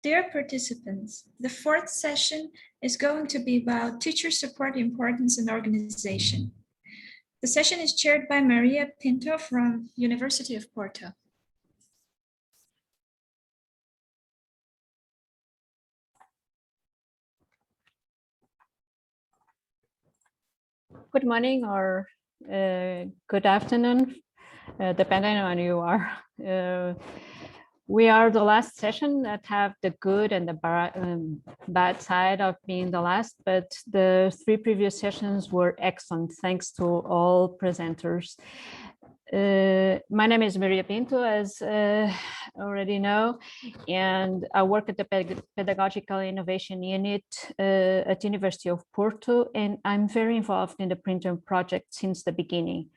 Dear participants, the fourth session is going to be about teacher support importance and organization. The session is chaired by Maria Pinto from University of Porto. Good morning or good afternoon, depending on who you are. We are the last session that have the good and the bad side of being the last, but the 3 previous sessions were excellent. Thanks to all presenters. My name is Maria Pinto, as already know, and I work at the Pedagogical Innovation Unit at University of Porto, and I'm very involved in the PRINTeL'S project since the beginning.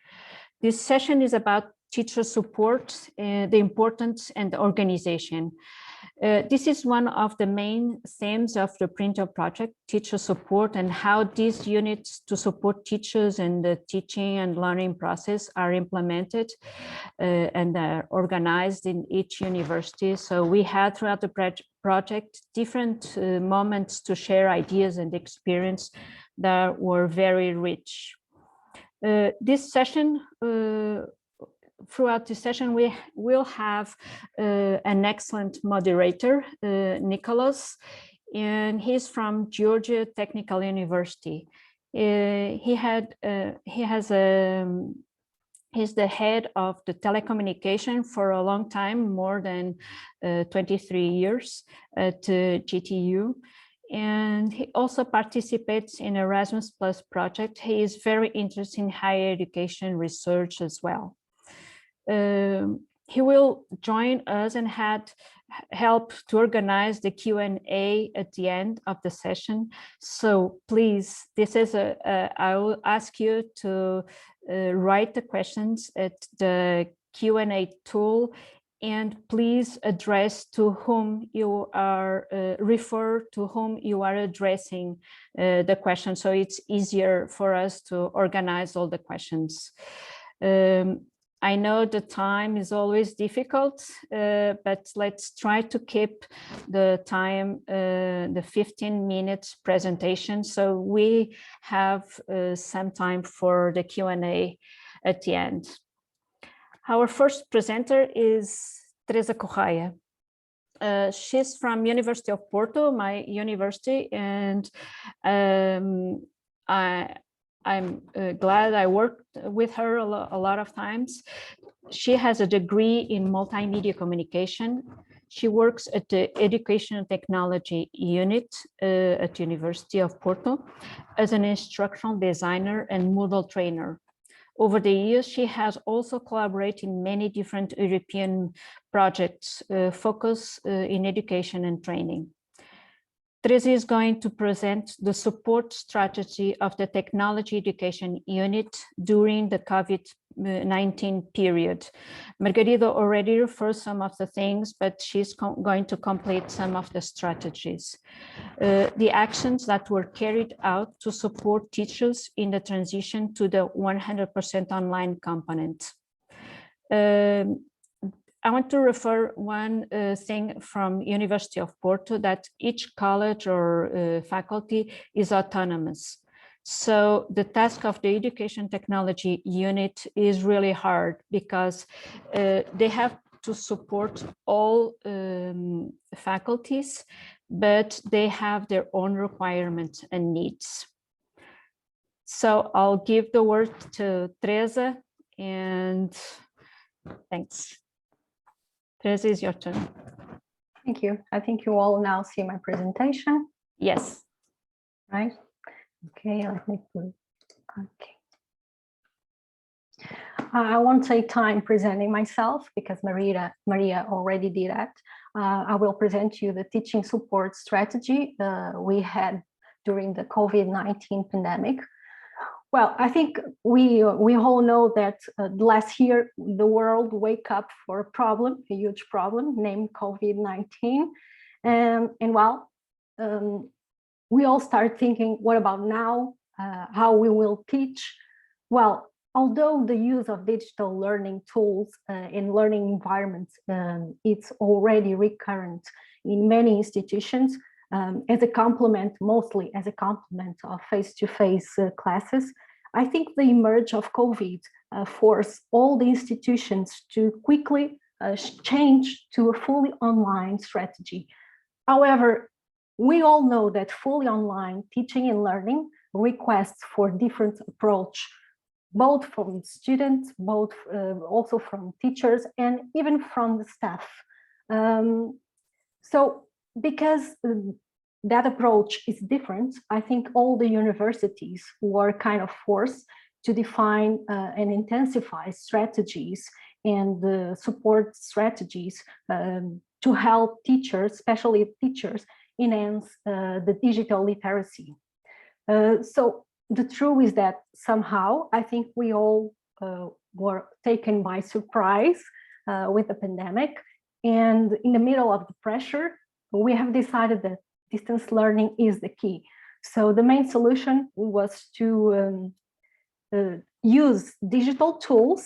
This session is about teacher support, the importance and the organization. This is one of the main themes of the PRINTeL'S project, teacher support, and how these units to support teachers and the teaching and learning process are implemented and are organized in each university. So we had throughout the project different moments to share ideas and experience that were very rich. This session, throughout the session, we will have an excellent moderator, Nikoloz, and he's from Georgia Technical University. He's the head of the telecommunication for a long time, more than 23 years at GTU. And he also participates in Erasmus Plus project. He is very interested in higher education research as well. He will join us and help to organize the Q&A at the end of the session. So please, I will ask you to write the questions at the Q&A tool, and please address to whom you are, refer to whom you are addressing the question, so it's easier for us to organize all the questions. I know the time is always difficult, but let's try to keep the time, the 15 minutes presentation, so we have some time for the Q&A at the end. Our first presenter is Teresa Correia. She's from University of Porto, my university, and I'm glad I worked with her a lot of times. She has a degree in multimedia communication. She works at the Educational Technology Unit at University of Porto as an instructional designer and Moodle trainer. Over the years, she has also collaborated in many different European projects focused in education and training. Teresa is going to present the support strategy of the Technology Education Unit during the COVID-19 period. Margarida already referred some of the things, but she's going to complete some of the strategies. The actions that were carried out to support teachers in the transition to the 100% online component. I want to refer one thing from University of Porto, that each college or faculty is autonomous. So the task of the Education Technology Unit is really hard because they have to support all faculties, but they have their own requirements and needs. So I'll give the word to Teresa, and thanks. Teresa, is your turn. Thank you. I think you all now see my presentation. Yes. Right. Okay, let me put. Okay. I won't take time presenting myself because Maria already did that. I will present you the teaching support strategy we had during the COVID-19 pandemic. Well, I think we all know that last year the world wake up for a problem, a huge problem named COVID-19, and well, we all start thinking, what about now? How we will teach? Well, although the use of digital learning tools in learning environments it's already recurrent in many institutions as a complement, mostly as a complement of face-to-face classes, I think the emerge of COVID forced all the institutions to quickly change to a fully online strategy. However, we all know that fully online teaching and learning requests for different approach, both from students, both also from teachers, and even from the staff. So because that approach is different, I think all the universities were kind of forced to define and intensify strategies and support strategies to help teachers, especially teachers, enhance the digital literacy. So the truth is that somehow I think we all were taken by surprise with the pandemic, and in the middle of the pressure, we have decided that distance learning is the key. So the main solution was to use digital tools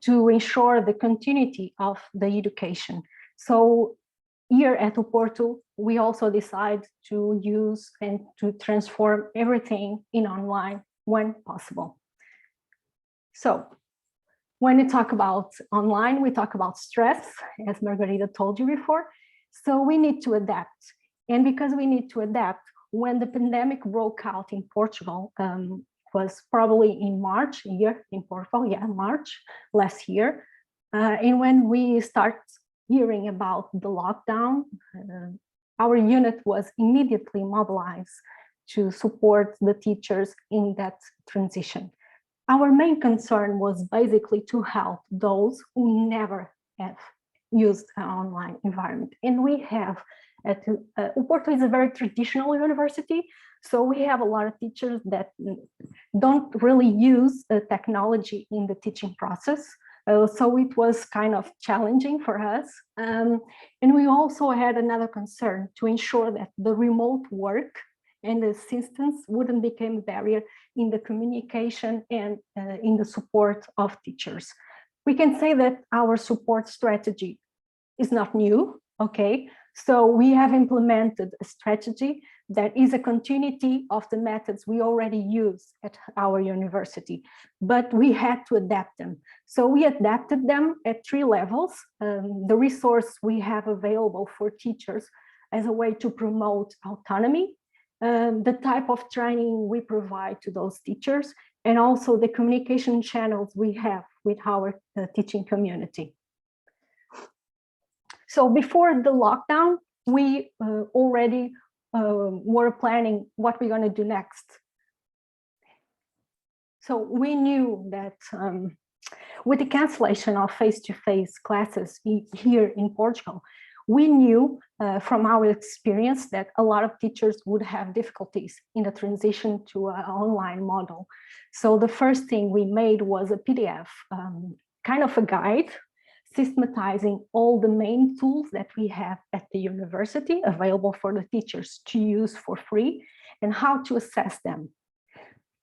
to ensure the continuity of the education. So here at U.PORTO, we also decide to use and to transform everything in online when possible. So when we talk about online, we talk about stress, as Margarita told you before. So we need to adapt. And because we need to adapt, when the pandemic broke out in Portugal, was probably in March, here in Portugal, yeah, March last year. And when we start hearing about the lockdown, our unit was immediately mobilized to support the teachers in that transition. Our main concern was basically to help those who never have used an online environment. And we have, U.PORTO is a very traditional university, so we have a lot of teachers that don't really use technology in the teaching process. So it was kind of challenging for us. And we also had another concern to ensure that the remote work and the assistance wouldn't become a barrier in the communication and in the support of teachers. We can say that our support strategy is not new, okay? So we have implemented a strategy that is a continuity of the methods we already use at our university, but we had to adapt them. So we adapted them at 3 levels. The resource we have available for teachers as a way to promote autonomy, the type of training we provide to those teachers, and also the communication channels we have with our teaching community. So before the lockdown, we already were planning what we're going to do next. So we knew that with the cancellation of face-to-face classes here in Portugal, we knew from our experience that a lot of teachers would have difficulties in the transition to an online model. So the first thing we made was a PDF, kind of a guide, systematizing all the main tools that we have at the university available for the teachers to use for free and how to assess them.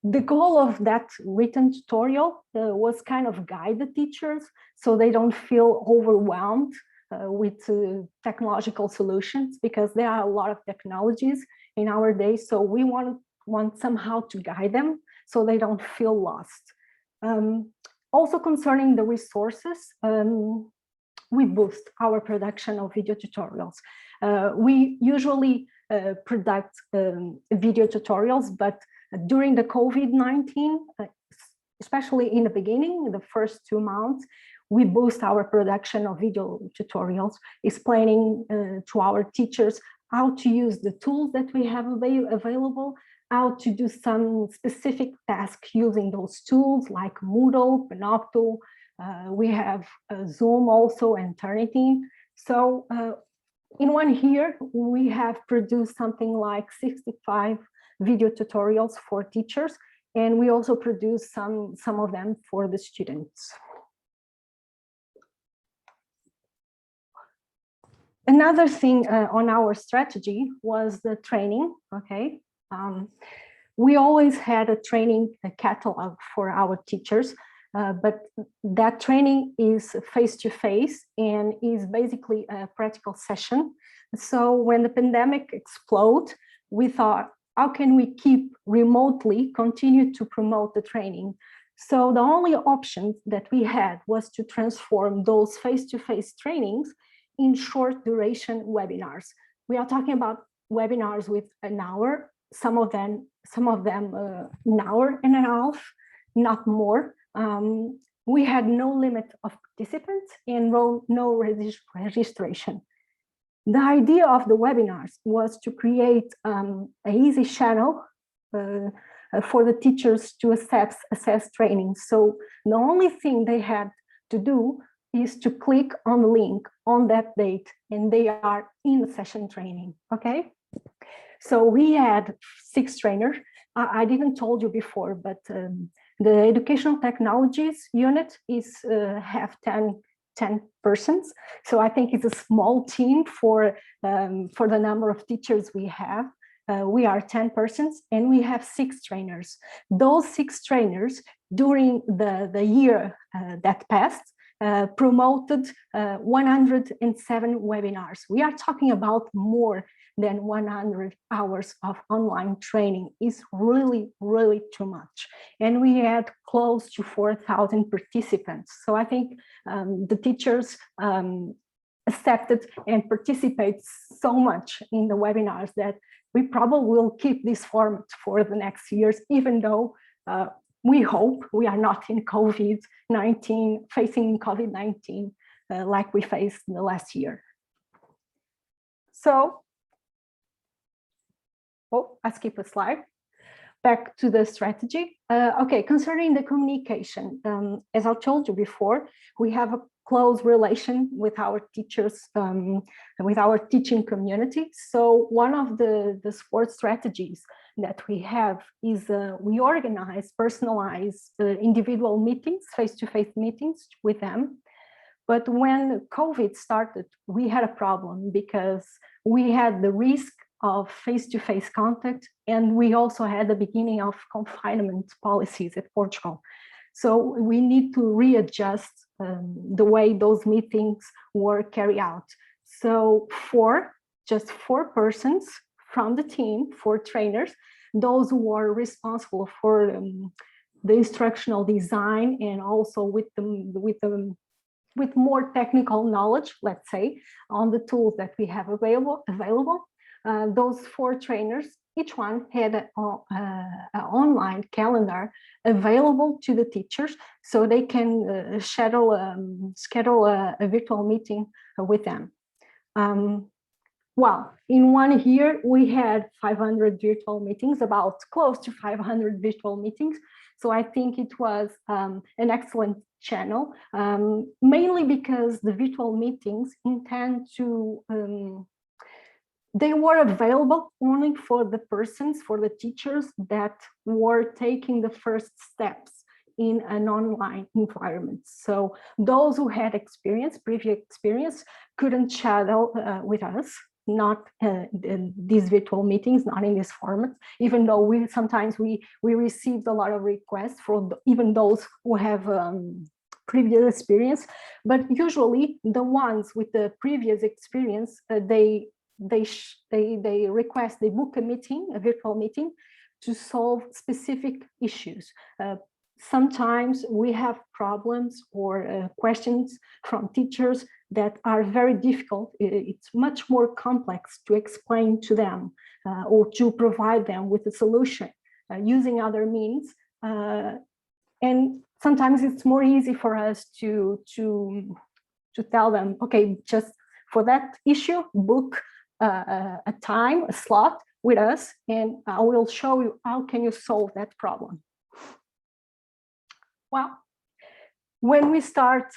The goal of that written tutorial was kind of guide the teachers so they don't feel overwhelmed with technological solutions, because there are a lot of technologies in our days. So we want somehow to guide them so they don't feel lost. Also concerning the resources, we boost our production of video tutorials. We usually produce video tutorials, but during the COVID-19, especially in the beginning, the first 2 months, we boost our production of video tutorials, explaining to our teachers how to use the tools that we have available, how to do some specific tasks using those tools like Moodle, Panopto. We have Zoom also and Turnitin. So in 1 year, we have produced something like 65 video tutorials for teachers, and we also produce some of them for the students. Another thing on our strategy was the training, okay? We always had a training catalog for our teachers, but that training is face-to-face and is basically a practical session. So when the pandemic exploded, we thought, how can we keep remotely continue to promote the training? So the only option that we had was to transform those face-to-face trainings in short duration webinars. We are talking about webinars with an hour, some of them an hour and a half, not more. We had no limit of participants and no registration. The idea of the webinars was to create an easy channel for the teachers to assess training. So the only thing they had to do is to click on the link on that date, and they are in the session training, okay? So we had 6 trainers. I didn't told you before, but the educational technologies unit is have 10 persons. So I think it's a small team for the number of teachers we have. We are 10 persons and we have 6 trainers. Those 6 trainers during the year that passed promoted 107 webinars. We are talking about more than 100 hours of online training. Is really, really too much. And we had close to 4,000 participants. So I think the teachers accepted and participate so much in the webinars that we probably will keep this format for the next years, even though we hope we are not in COVID-19, facing COVID-19 like we faced in the last year. So, I skip a slide. Back to the strategy. Okay, concerning the communication, as I told you before, we have a close relation with our teachers, with our teaching community. So one of the support strategies that we have is we organize personalized individual meetings, face-to-face meetings with them. But when COVID started, we had a problem because we had the risk of face-to-face contact, and we also had the beginning of confinement policies at Portugal. So we need to readjust the way those meetings were carried out. So just 4 persons from the team, 4 trainers, those who were responsible for the instructional design and also with more technical knowledge, let's say, on the tools that we have available. Those 4 trainers, each one had an online calendar available to the teachers, so they can schedule a virtual meeting with them. Well, in 1 year, we had 500 virtual meetings, about close to 500 virtual meetings. So I think it was an excellent channel, mainly because the virtual meetings intend to they were available only for the persons, for the teachers that were taking the first steps in an online environment. So those who had previous experience, couldn't shadow with us, not these virtual meetings, not in this format, even though sometimes we received a lot of requests from even those who have previous experience, but usually the ones with the previous experience, they book a virtual meeting to solve specific issues. Sometimes we have problems or questions from teachers that are very difficult. It's much more complex to explain to them or to provide them with a solution using other means. And sometimes it's more easy for us to tell them, okay, just for that issue, book a time, a slot with us, and I will show you how can you solve that problem. Well, when we start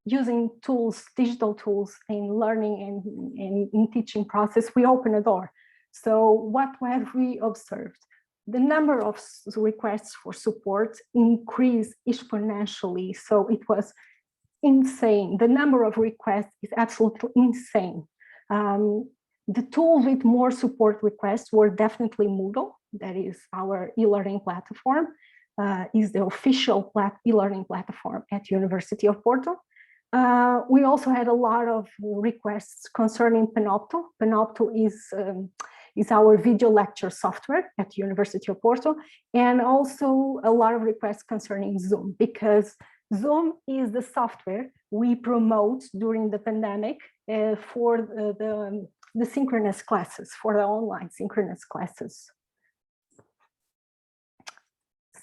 using tools, digital tools in learning and in teaching process, we open a door. So what have we observed? The number of requests for support increased exponentially. So it was insane. The number of requests is absolutely insane. The tool with more support requests were definitely Moodle, that is our e-learning platform, is the official e-learning platform at University of Porto. We also had a lot of requests concerning Panopto. Panopto is our video lecture software at University of Porto, and also a lot of requests concerning Zoom, because Zoom is the software we promote during the pandemic for the synchronous classes, for the online synchronous classes.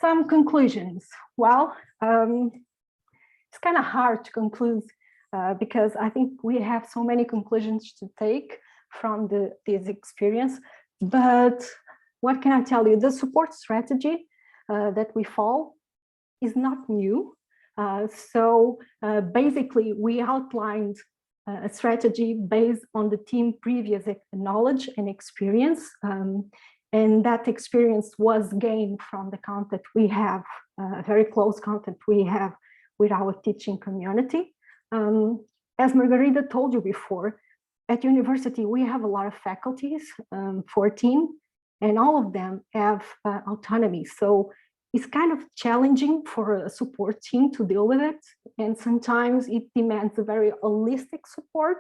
Some conclusions. Well, it's kind of hard to conclude because I think we have so many conclusions to take from this experience. But what can I tell you? The support strategy that we follow is not new. So basically, we outlined a strategy based on the team's previous knowledge and experience. And that experience was gained from the contact we have, very close contact we have with our teaching community. As Margarita told you before, at university, we have a lot of faculties, 14, and all of them have autonomy. So it's kind of challenging for a support team to deal with it. And sometimes it demands a very holistic support,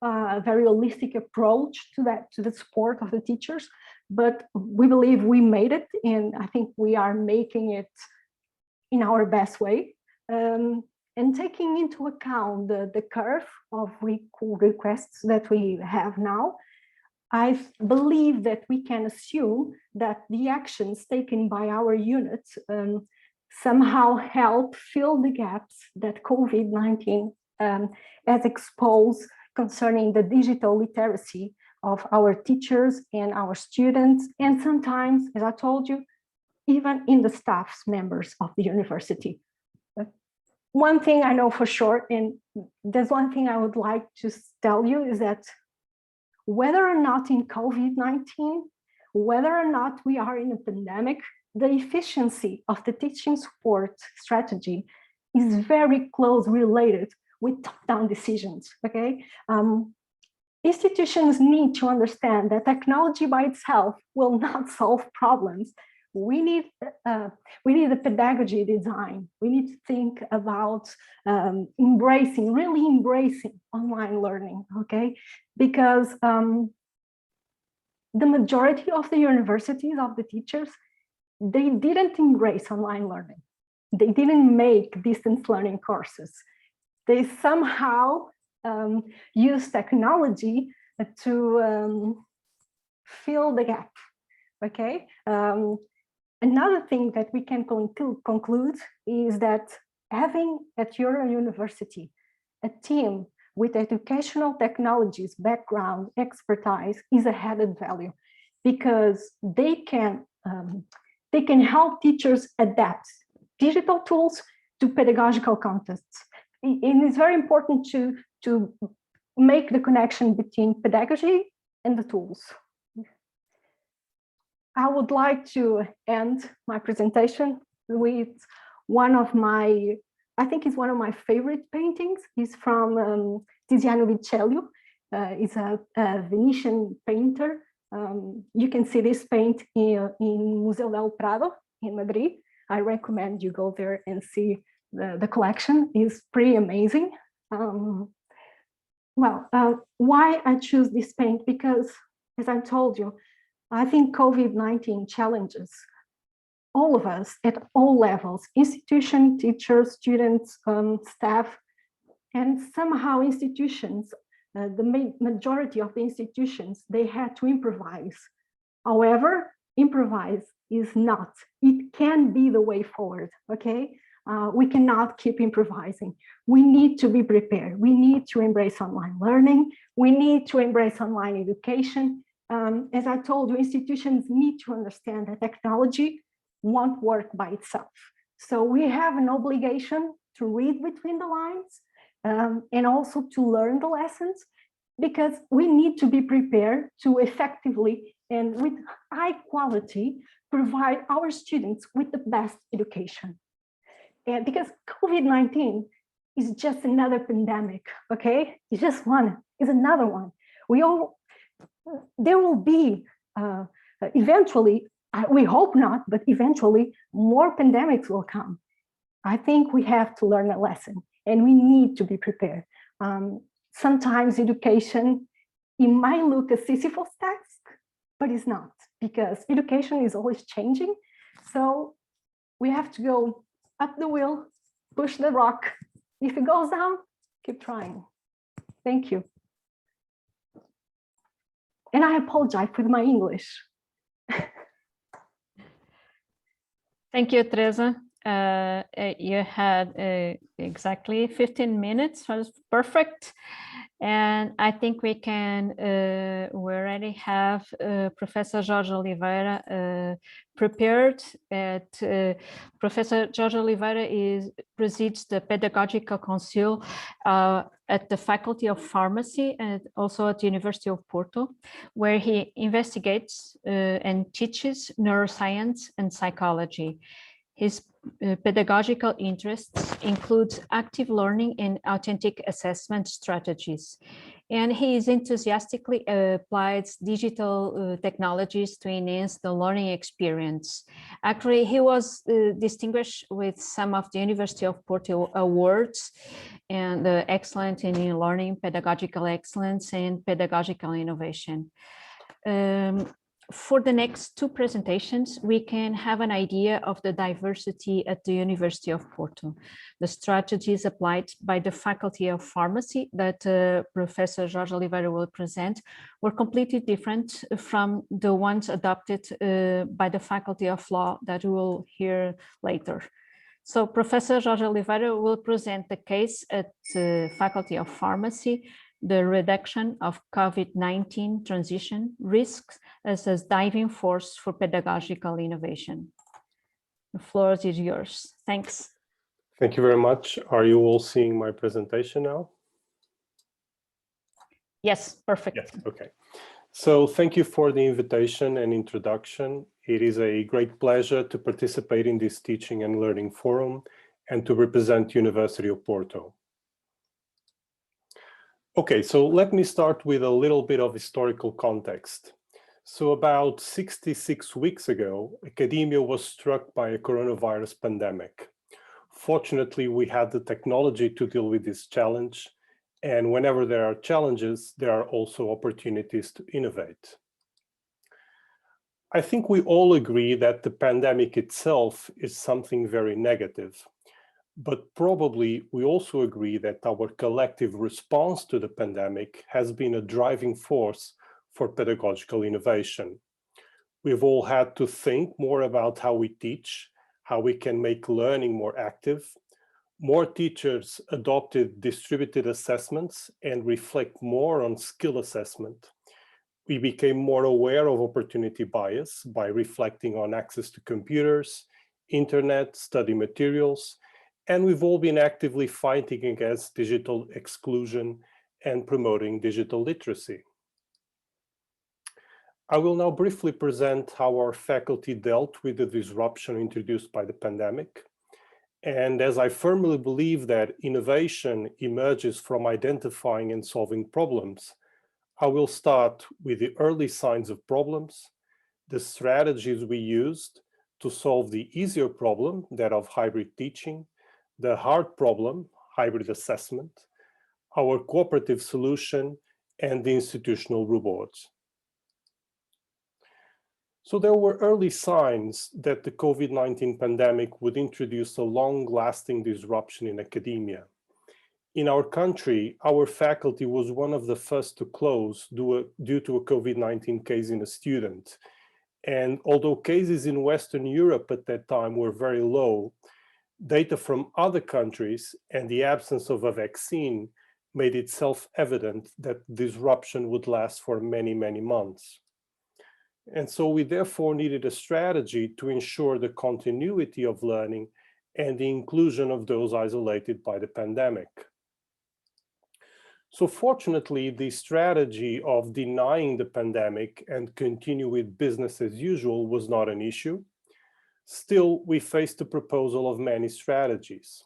a very holistic approach to the support of the teachers. But we believe we made it, and I think we are making it in our best way. And taking into account the curve of requests that we have now, I believe that we can assume that the actions taken by our unit somehow help fill the gaps that COVID-19 has exposed concerning the digital literacy of our teachers and our students, and sometimes, as I told you, even in the staff members of the university. One thing I know for sure, and there's one thing I would like to tell you, is that whether or not in COVID-19, whether or not we are in a pandemic, the efficiency of the teaching support strategy is very closely related with top-down decisions, okay? Institutions need to understand that technology by itself will not solve problems. We need a pedagogy design. We need to think about really embracing online learning, okay? Because the majority of the universities, of the teachers, they didn't embrace online learning. They didn't make distance learning courses. They somehow use technology to fill the gap, okay? Another thing that we can conclude is that having at your university a team with educational technologies background, expertise is a added value, because they can help teachers adapt digital tools to pedagogical contexts. And it's very important to make the connection between pedagogy and the tools. I would like to end my presentation with one of my, I think it's one of my favorite paintings. It's from Tiziano Vecellio. It's a Venetian painter. You can see this paint in Museo del Prado in Madrid. I recommend you go there and see the collection. It's pretty amazing. Why I choose this paint? Because, as I told you, I think COVID-19 challenges all of us at all levels, institution, teachers, students, staff, and somehow institutions, the majority of the institutions, they had to improvise. However, improvise is not. It can be the way forward, okay? We cannot keep improvising. We need to be prepared. We need to embrace online learning. We need to embrace online education. As I told you, institutions need to understand that technology won't work by itself. So we have an obligation to read between the lines and also to learn the lessons, because we need to be prepared to effectively and with high quality provide our students with the best education. And because COVID-19 is just another pandemic, okay? It's just one, it's another one. There will be eventually we hope not, but eventually more pandemics will come. I think we have to learn a lesson and we need to be prepared. Sometimes education, it might look a Sisyphus task, but it's not, because education is always changing. So we have to go up the wheel, push the rock. If it goes down, keep trying. Thank you. And I apologize for my English. Thank you, Teresa. You had exactly 15 minutes, was perfect. And I think we can, we already have Professor Jorge Oliveira prepared. Professor Jorge Oliveira presides the Pedagogical Council at the Faculty of Pharmacy and also at the University of Porto, where he investigates and teaches neuroscience and psychology. His pedagogical interests include active learning and authentic assessment strategies. And he is enthusiastically applies digital technologies to enhance the learning experience. Actually, he was distinguished with some of the University of Porto awards and excellent in learning, pedagogical excellence, and pedagogical innovation. For the next two presentations, we can have an idea of the diversity at the University of Porto. The strategies applied by the Faculty of Pharmacy that Professor Jorge Oliveira will present were completely different from the ones adopted by the Faculty of Law that we will hear later. So Professor Jorge Oliveira will present the case at the Faculty of Pharmacy, the reduction of COVID-19 transition risks as a driving force for pedagogical innovation. The floor is yours. Thanks. Thank you very much. Are you all seeing my presentation now? Yes, perfect. Yes, okay. So thank you for the invitation and introduction. It is a great pleasure to participate in this teaching and learning forum and to represent University of Porto. Okay, so let me start with a little bit of historical context. So about 66 weeks ago, academia was struck by a coronavirus pandemic. Fortunately, we had the technology to deal with this challenge. And whenever there are challenges, there are also opportunities to innovate. I think we all agree that the pandemic itself is something very negative. But probably we also agree that our collective response to the pandemic has been a driving force for pedagogical innovation. We've all had to think more about how we teach, how we can make learning more active. More teachers adopted distributed assessments and reflect more on skill assessment. We became more aware of opportunity bias by reflecting on access to computers, internet, study materials, and we've all been actively fighting against digital exclusion and promoting digital literacy. I will now briefly present how our faculty dealt with the disruption introduced by the pandemic. And as I firmly believe that innovation emerges from identifying and solving problems, I will start with the early signs of problems, the strategies we used to solve the easier problem, that of hybrid teaching, the hard problem, hybrid assessment, our cooperative solution, and the institutional rewards. So there were early signs that the COVID-19 pandemic would introduce a long-lasting disruption in academia. In our country, our faculty was one of the first to close due to a COVID-19 case in a student. And although cases in Western Europe at that time were very low, data from other countries and the absence of a vaccine made it self-evident that disruption would last for many, many months. And so we therefore needed a strategy to ensure the continuity of learning and the inclusion of those isolated by the pandemic. So fortunately, the strategy of denying the pandemic and continue with business as usual was not an issue. Still, we faced the proposal of many strategies.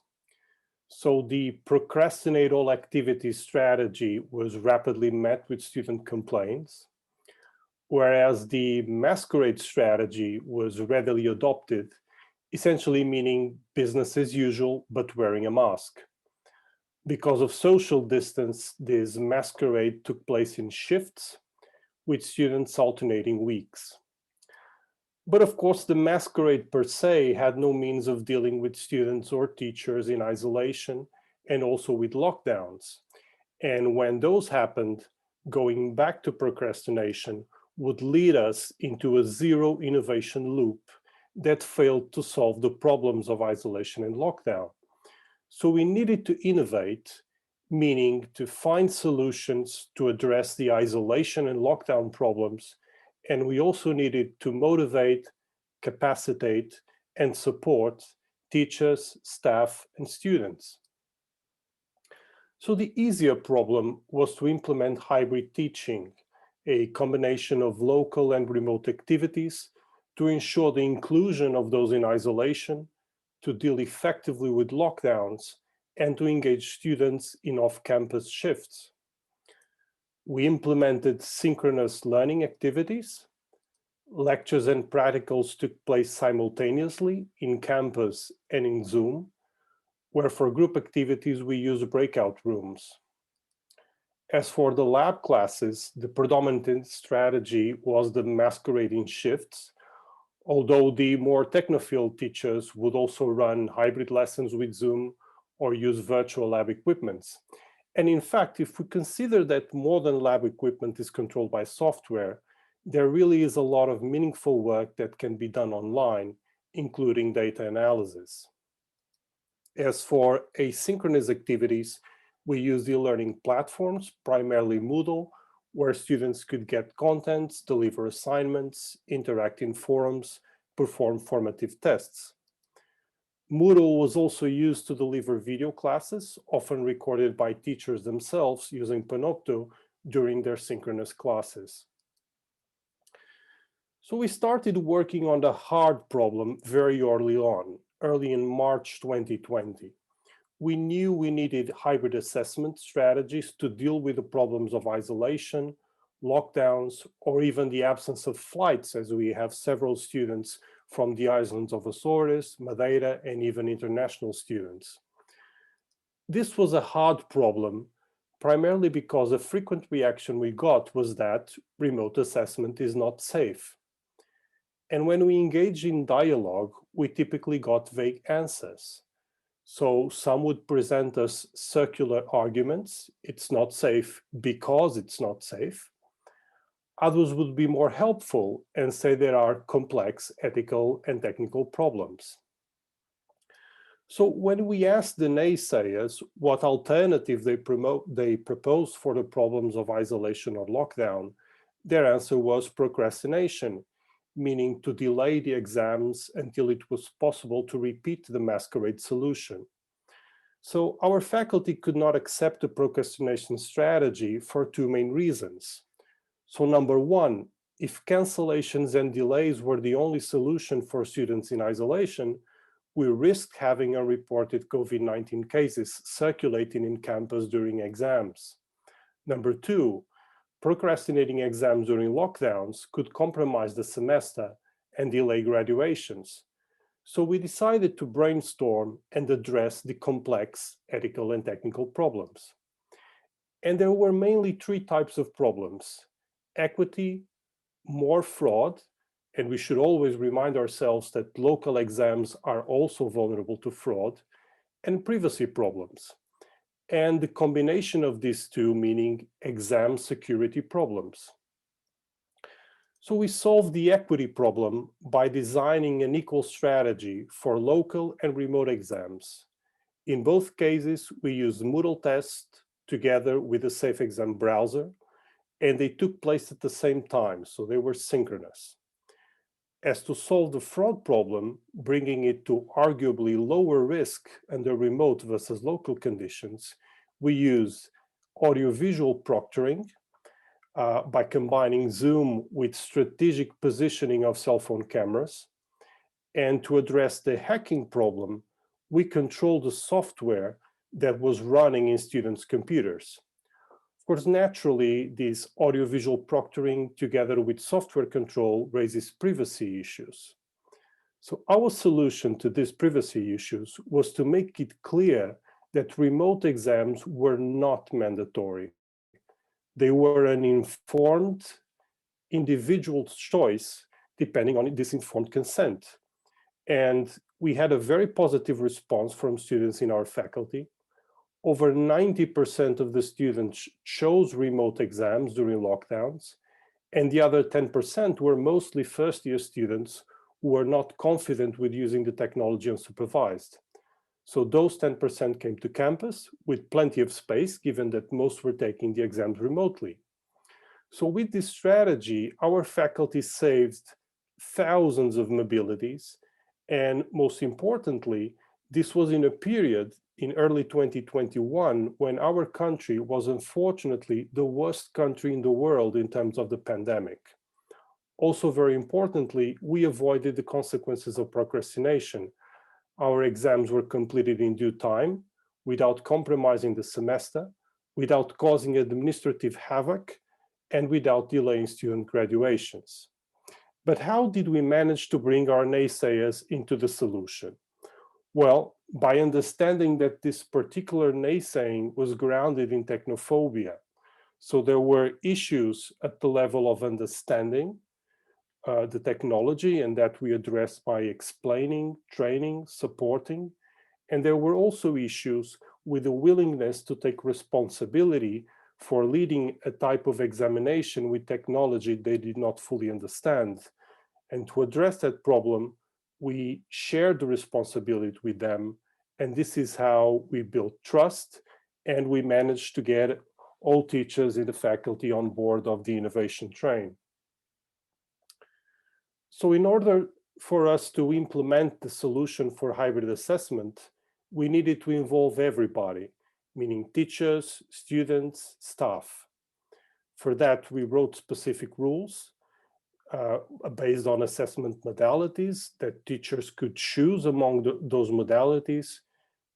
So the procrastinate all activities strategy was rapidly met with student complaints. whereas the masquerade strategy was readily adopted, essentially meaning business as usual, but wearing a mask. Because of social distance, this masquerade took place in shifts, with students alternating weeks. But of course, the masquerade per se had no means of dealing with students or teachers in isolation and also with lockdowns. And when those happened, going back to procrastination would lead us into a zero innovation loop that failed to solve the problems of isolation and lockdown. So we needed to innovate, meaning to find solutions to address the isolation and lockdown problems. And we also needed to motivate, capacitate, and support teachers, staff, and students. So the easier problem was to implement hybrid teaching, a combination of local and remote activities to ensure the inclusion of those in isolation, to deal effectively with lockdowns, and to engage students in off-campus shifts. We implemented synchronous learning activities. Lectures and practicals took place simultaneously in campus and in Zoom, where for group activities we use breakout rooms. As for the lab classes, the predominant strategy was the masquerading shifts, although the more technophile teachers would also run hybrid lessons with Zoom or use virtual lab equipments. And in fact, if we consider that modern lab equipment is controlled by software, there really is a lot of meaningful work that can be done online, including data analysis. As for asynchronous activities, we use e-learning platforms, primarily Moodle, where students could get contents, deliver assignments, interact in forums, perform formative tests. Moodle was also used to deliver video classes, often recorded by teachers themselves using Panopto during their synchronous classes. So we started working on the hard problem very early in March 2020. We knew we needed hybrid assessment strategies to deal with the problems of isolation, lockdowns, or even the absence of flights, as we have several students from the islands of Azores, Madeira, and even international students. This was a hard problem, primarily because a frequent reaction we got was that remote assessment is not safe. And when we engage in dialogue, we typically got vague answers. So some would present us circular arguments. It's not safe because it's not safe. Others would be more helpful and say there are complex ethical and technical problems. So when we asked the naysayers what alternative they proposed for the problems of isolation or lockdown, their answer was procrastination, meaning to delay the exams until it was possible to repeat the masquerade solution. So our faculty could not accept the procrastination strategy for two main reasons. So number one, if cancellations and delays were the only solution for students in isolation, we risked having unreported COVID-19 cases circulating in campus during exams. Number two, procrastinating exams during lockdowns could compromise the semester and delay graduations. So we decided to brainstorm and address the complex ethical and technical problems. And there were mainly three types of problems: equity, more fraud, and we should always remind ourselves that local exams are also vulnerable to fraud, and privacy problems. And the combination of these two, meaning exam security problems. So we solved the equity problem by designing an equal strategy for local and remote exams. In both cases, we used Moodle tests together with the Safe Exam browser, and they took place at the same time, so they were synchronous. As to solve the fraud problem, bringing it to arguably lower risk under remote versus local conditions, we use audiovisual proctoring by combining Zoom with strategic positioning of cell phone cameras. And to address the hacking problem, we control the software that was running in students' computers. Of course, naturally, this audiovisual proctoring together with software control raises privacy issues. So our solution to these privacy issues was to make it clear that remote exams were not mandatory. They were an informed individual's choice depending on this informed consent. And we had a very positive response from students in our faculty. Over 90% of the students chose remote exams during lockdowns, and the other 10% were mostly first-year students who were not confident with using the technology unsupervised. So those 10% came to campus with plenty of space, given that most were taking the exams remotely. So with this strategy, our faculty saved thousands of mobilities, and most importantly, this was in a period in early 2021 when our country was unfortunately the worst country in the world in terms of the pandemic. Also, very importantly, we avoided the consequences of procrastination. Our exams were completed in due time, without compromising the semester, without causing administrative havoc, and without delaying student graduations. But how did we manage to bring our naysayers into the solution? Well, by understanding that this particular naysaying was grounded in technophobia. So there were issues at the level of understanding the technology, and that we addressed by explaining, training, supporting. And there were also issues with the willingness to take responsibility for leading a type of examination with technology they did not fully understand. And to address that problem, we shared the responsibility with them. And this is how we built trust, and we managed to get all teachers in the faculty on board of the innovation train. So in order for us to implement the solution for hybrid assessment, we needed to involve everybody, meaning teachers, students, staff. For that, we wrote specific rules based on assessment modalities that teachers could choose among those modalities.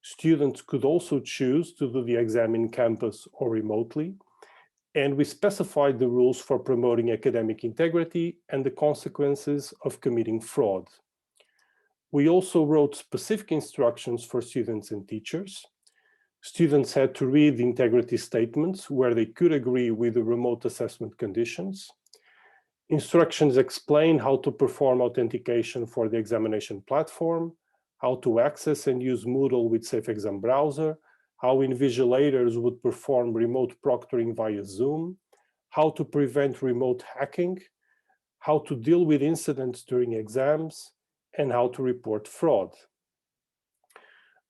Students could also choose to do the exam in campus or remotely. And we specified the rules for promoting academic integrity and the consequences of committing fraud. We also wrote specific instructions for students and teachers. Students had to read the integrity statements where they could agree with the remote assessment conditions. Instructions explain how to perform authentication for the examination platform, how to access and use Moodle with SafeExam browser, how invigilators would perform remote proctoring via Zoom, how to prevent remote hacking, how to deal with incidents during exams, and how to report fraud.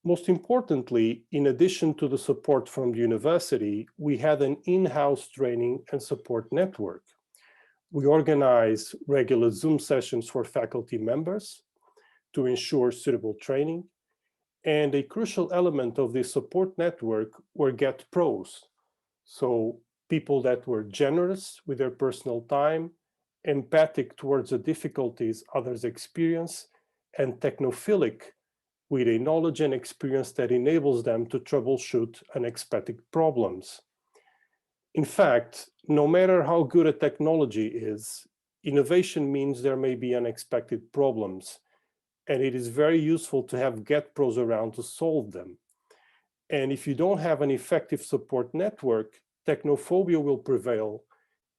Most importantly, in addition to the support from the university, we had an in-house training and support network. We organized regular Zoom sessions for faculty members to ensure suitable training. And a crucial element of this support network were Get Pros. So people that were generous with their personal time, empathic towards the difficulties others experience, and technophilic with a knowledge and experience that enables them to troubleshoot unexpected problems. In fact, no matter how good a technology is, innovation means there may be unexpected problems. And it is very useful to have Get Pros around to solve them. And if you don't have an effective support network, technophobia will prevail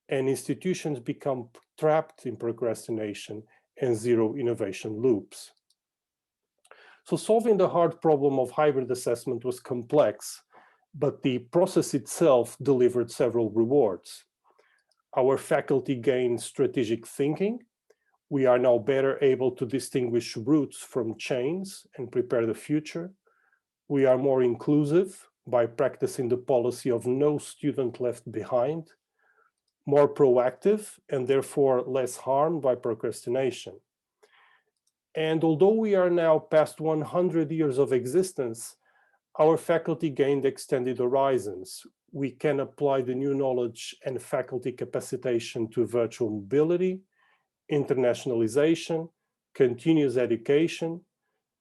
and institutions become trapped in procrastination and zero innovation loops. So solving the hard problem of hybrid assessment was complex, but the process itself delivered several rewards. Our faculty gained strategic thinking. We are now better able to distinguish routes from chains and prepare the future. We are more inclusive by practicing the policy of no student left behind, more proactive and therefore less harmed by procrastination. And although we are now past 100 years of existence, our faculty gained extended horizons. We can apply the new knowledge and faculty capacitation to virtual mobility, internationalization, continuous education,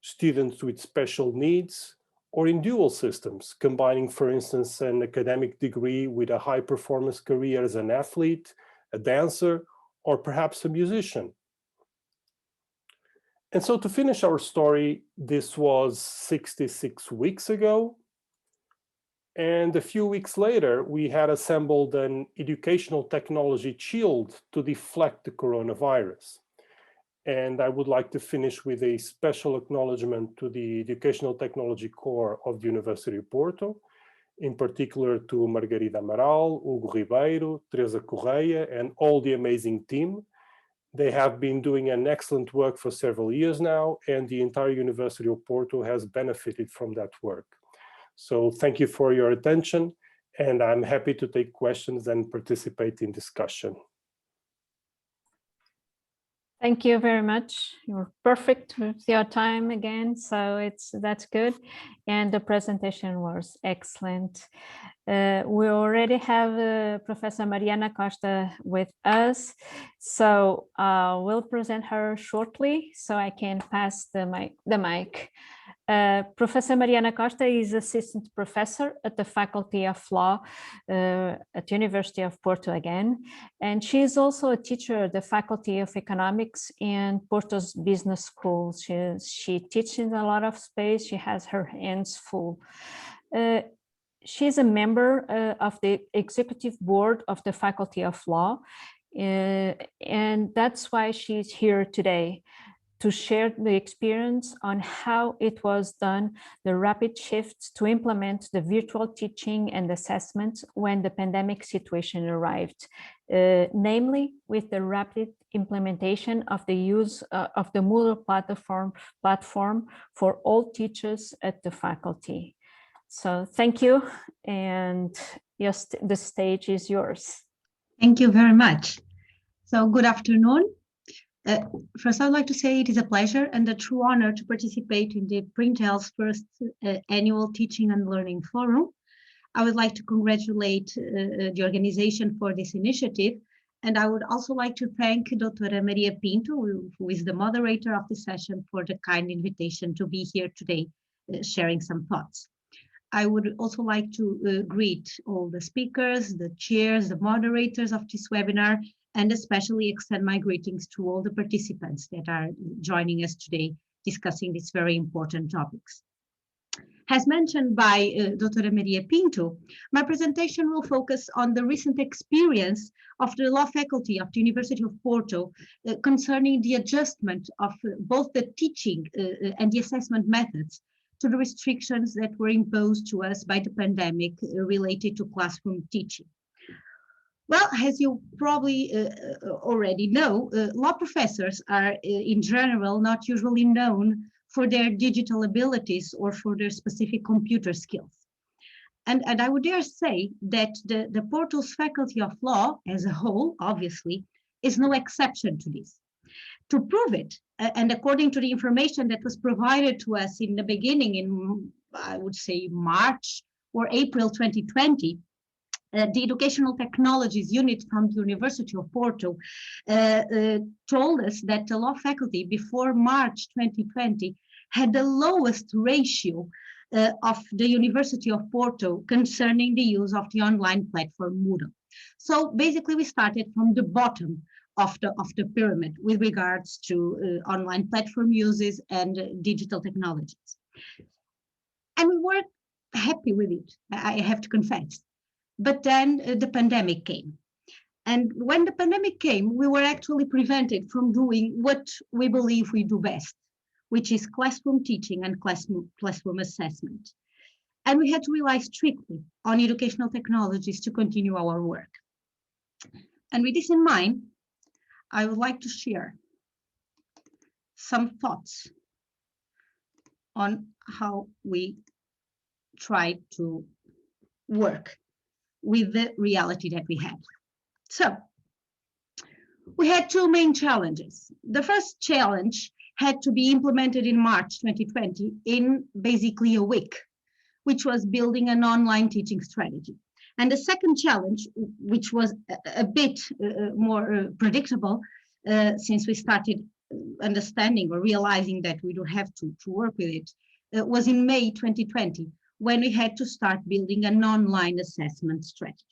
students with special needs, or in dual systems, combining, for instance, an academic degree with a high-performance career as an athlete, a dancer, or perhaps a musician. And so to finish our story, this was 66 weeks ago. And a few weeks later, we had assembled an educational technology shield to deflect the coronavirus. And I would like to finish with a special acknowledgement to the Educational Technology Core of the University of Porto, in particular to Margarida Amaral, Hugo Ribeiro, Teresa Correia, and all the amazing team. They have been doing an excellent work for several years now, and the entire University of Porto has benefited from that work. So thank you for your attention, and I'm happy to take questions and participate in discussion. Thank you very much. You're perfect with your time again, so that's good. And the presentation was excellent. We already have Professor Mariana Costa with us, so we'll present her shortly, so I can pass the mic. Professor Mariana Costa is assistant professor at the Faculty of Law at University of Porto again, and she is also a teacher at the Faculty of Economics in Porto's Business School. She teaches in a lot of space. She has her hands full. She's a member of the executive board of the Faculty of Law, and that's why she's here today, to share the experience on how it was done, the rapid shift to implement the virtual teaching and assessment when the pandemic situation arrived, namely with the rapid implementation of the use of the Moodle platform for all teachers at the faculty. So thank you, and yes, the stage is yours. Thank you very much. So good afternoon. First, I'd like to say it is a pleasure and a true honor to participate in the PRINTeL'S first annual Teaching and Learning Forum. I would like to congratulate the organization for this initiative, and I would also like to thank Dr. Maria Pinto, who is the moderator of the session, for the kind invitation to be here today, sharing some thoughts. I would also like to greet all the speakers, the chairs, the moderators of this webinar, and especially extend my greetings to all the participants that are joining us today discussing these very important topics. As mentioned by Dr. Maria Pinto, my presentation will focus on the recent experience of the law faculty of the University of Porto concerning the adjustment of both the teaching and the assessment methods to the restrictions that were imposed to us by the pandemic related to classroom teaching. Well, as you probably already know, law professors are in general not usually known for their digital abilities or for their specific computer skills. And I would dare say that the Porto's Faculty of Law as a whole, obviously, is no exception to this. To prove it, and according to the information that was provided to us in the beginning in, I would say, March or April 2020, the Educational Technologies unit from the University of Porto told us that the law faculty before March 2020 had the lowest ratio of the University of Porto concerning the use of the online platform Moodle. So basically we started from the bottom of the pyramid with regards to online platform uses and digital technologies. And we were happy with it, I have to confess. But then the pandemic came. And when the pandemic came, we were actually prevented from doing what we believe we do best, which is classroom teaching and classroom assessment. And we had to rely strictly on educational technologies to continue our work. And with this in mind, I would like to share some thoughts on how we try to work with the reality that we had. So we had two main challenges. The first challenge had to be implemented in March 2020 in basically a week, which was building an online teaching strategy. And the second challenge, which was a bit more predictable, since we started understanding or realizing that we don't have to work with it, was in May 2020, when we had to start building an online assessment strategy.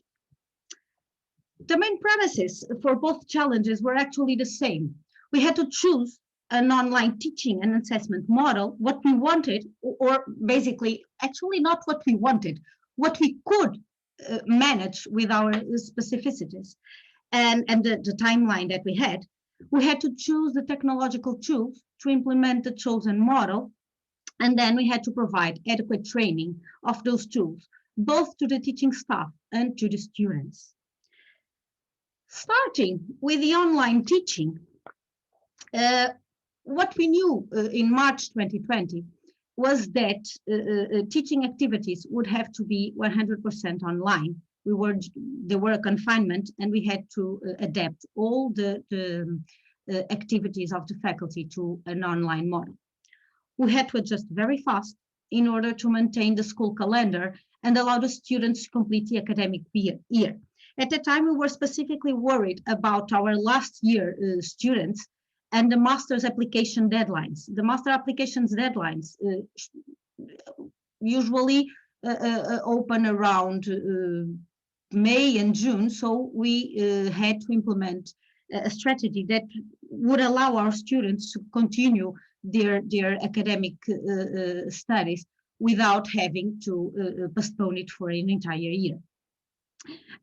The main premises for both challenges were actually the same. We had to choose an online teaching and assessment model, what we wanted, or basically, actually not what we wanted, what we could manage with our specificities and the timeline that we had. We had to choose the technological tools to implement the chosen model, and then we had to provide adequate training of those tools, both to the teaching staff and to the students. Starting with the online teaching, what we knew in March 2020 was that teaching activities would have to be 100% online. There were a confinement, and we had to adapt all the activities of the faculty to an online model. We had to adjust very fast in order to maintain the school calendar and allow the students to complete the academic year. At the time, we were specifically worried about our last year students and the master's application deadlines. The master applications deadlines usually open around May and June, so we had to implement a strategy that would allow our students to continue their academic studies without having to postpone it for an entire year.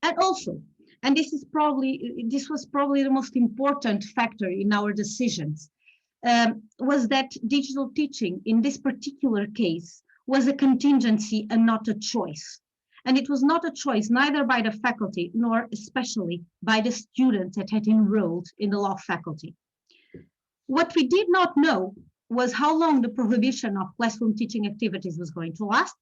And also, and this was probably the most important factor in our decisions, was that digital teaching in this particular case was a contingency and not a choice. And it was not a choice neither by the faculty nor especially by the students that had enrolled in the law faculty. What we did not know was how long the prohibition of classroom teaching activities was going to last.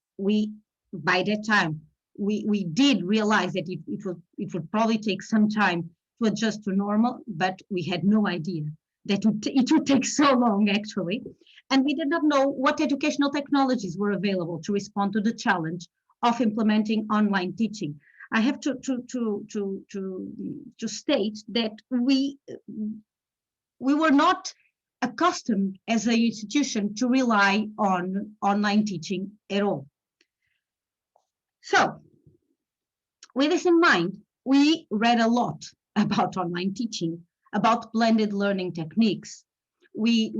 By that time, we did realize that it would probably take some time to adjust to normal, but we had no idea that it would take so long, actually. And we did not know what educational technologies were available to respond to the challenge of implementing online teaching. I have to state that we were not accustomed as an institution to rely on online teaching at all. So, with this in mind, we read a lot about online teaching, about blended learning techniques. We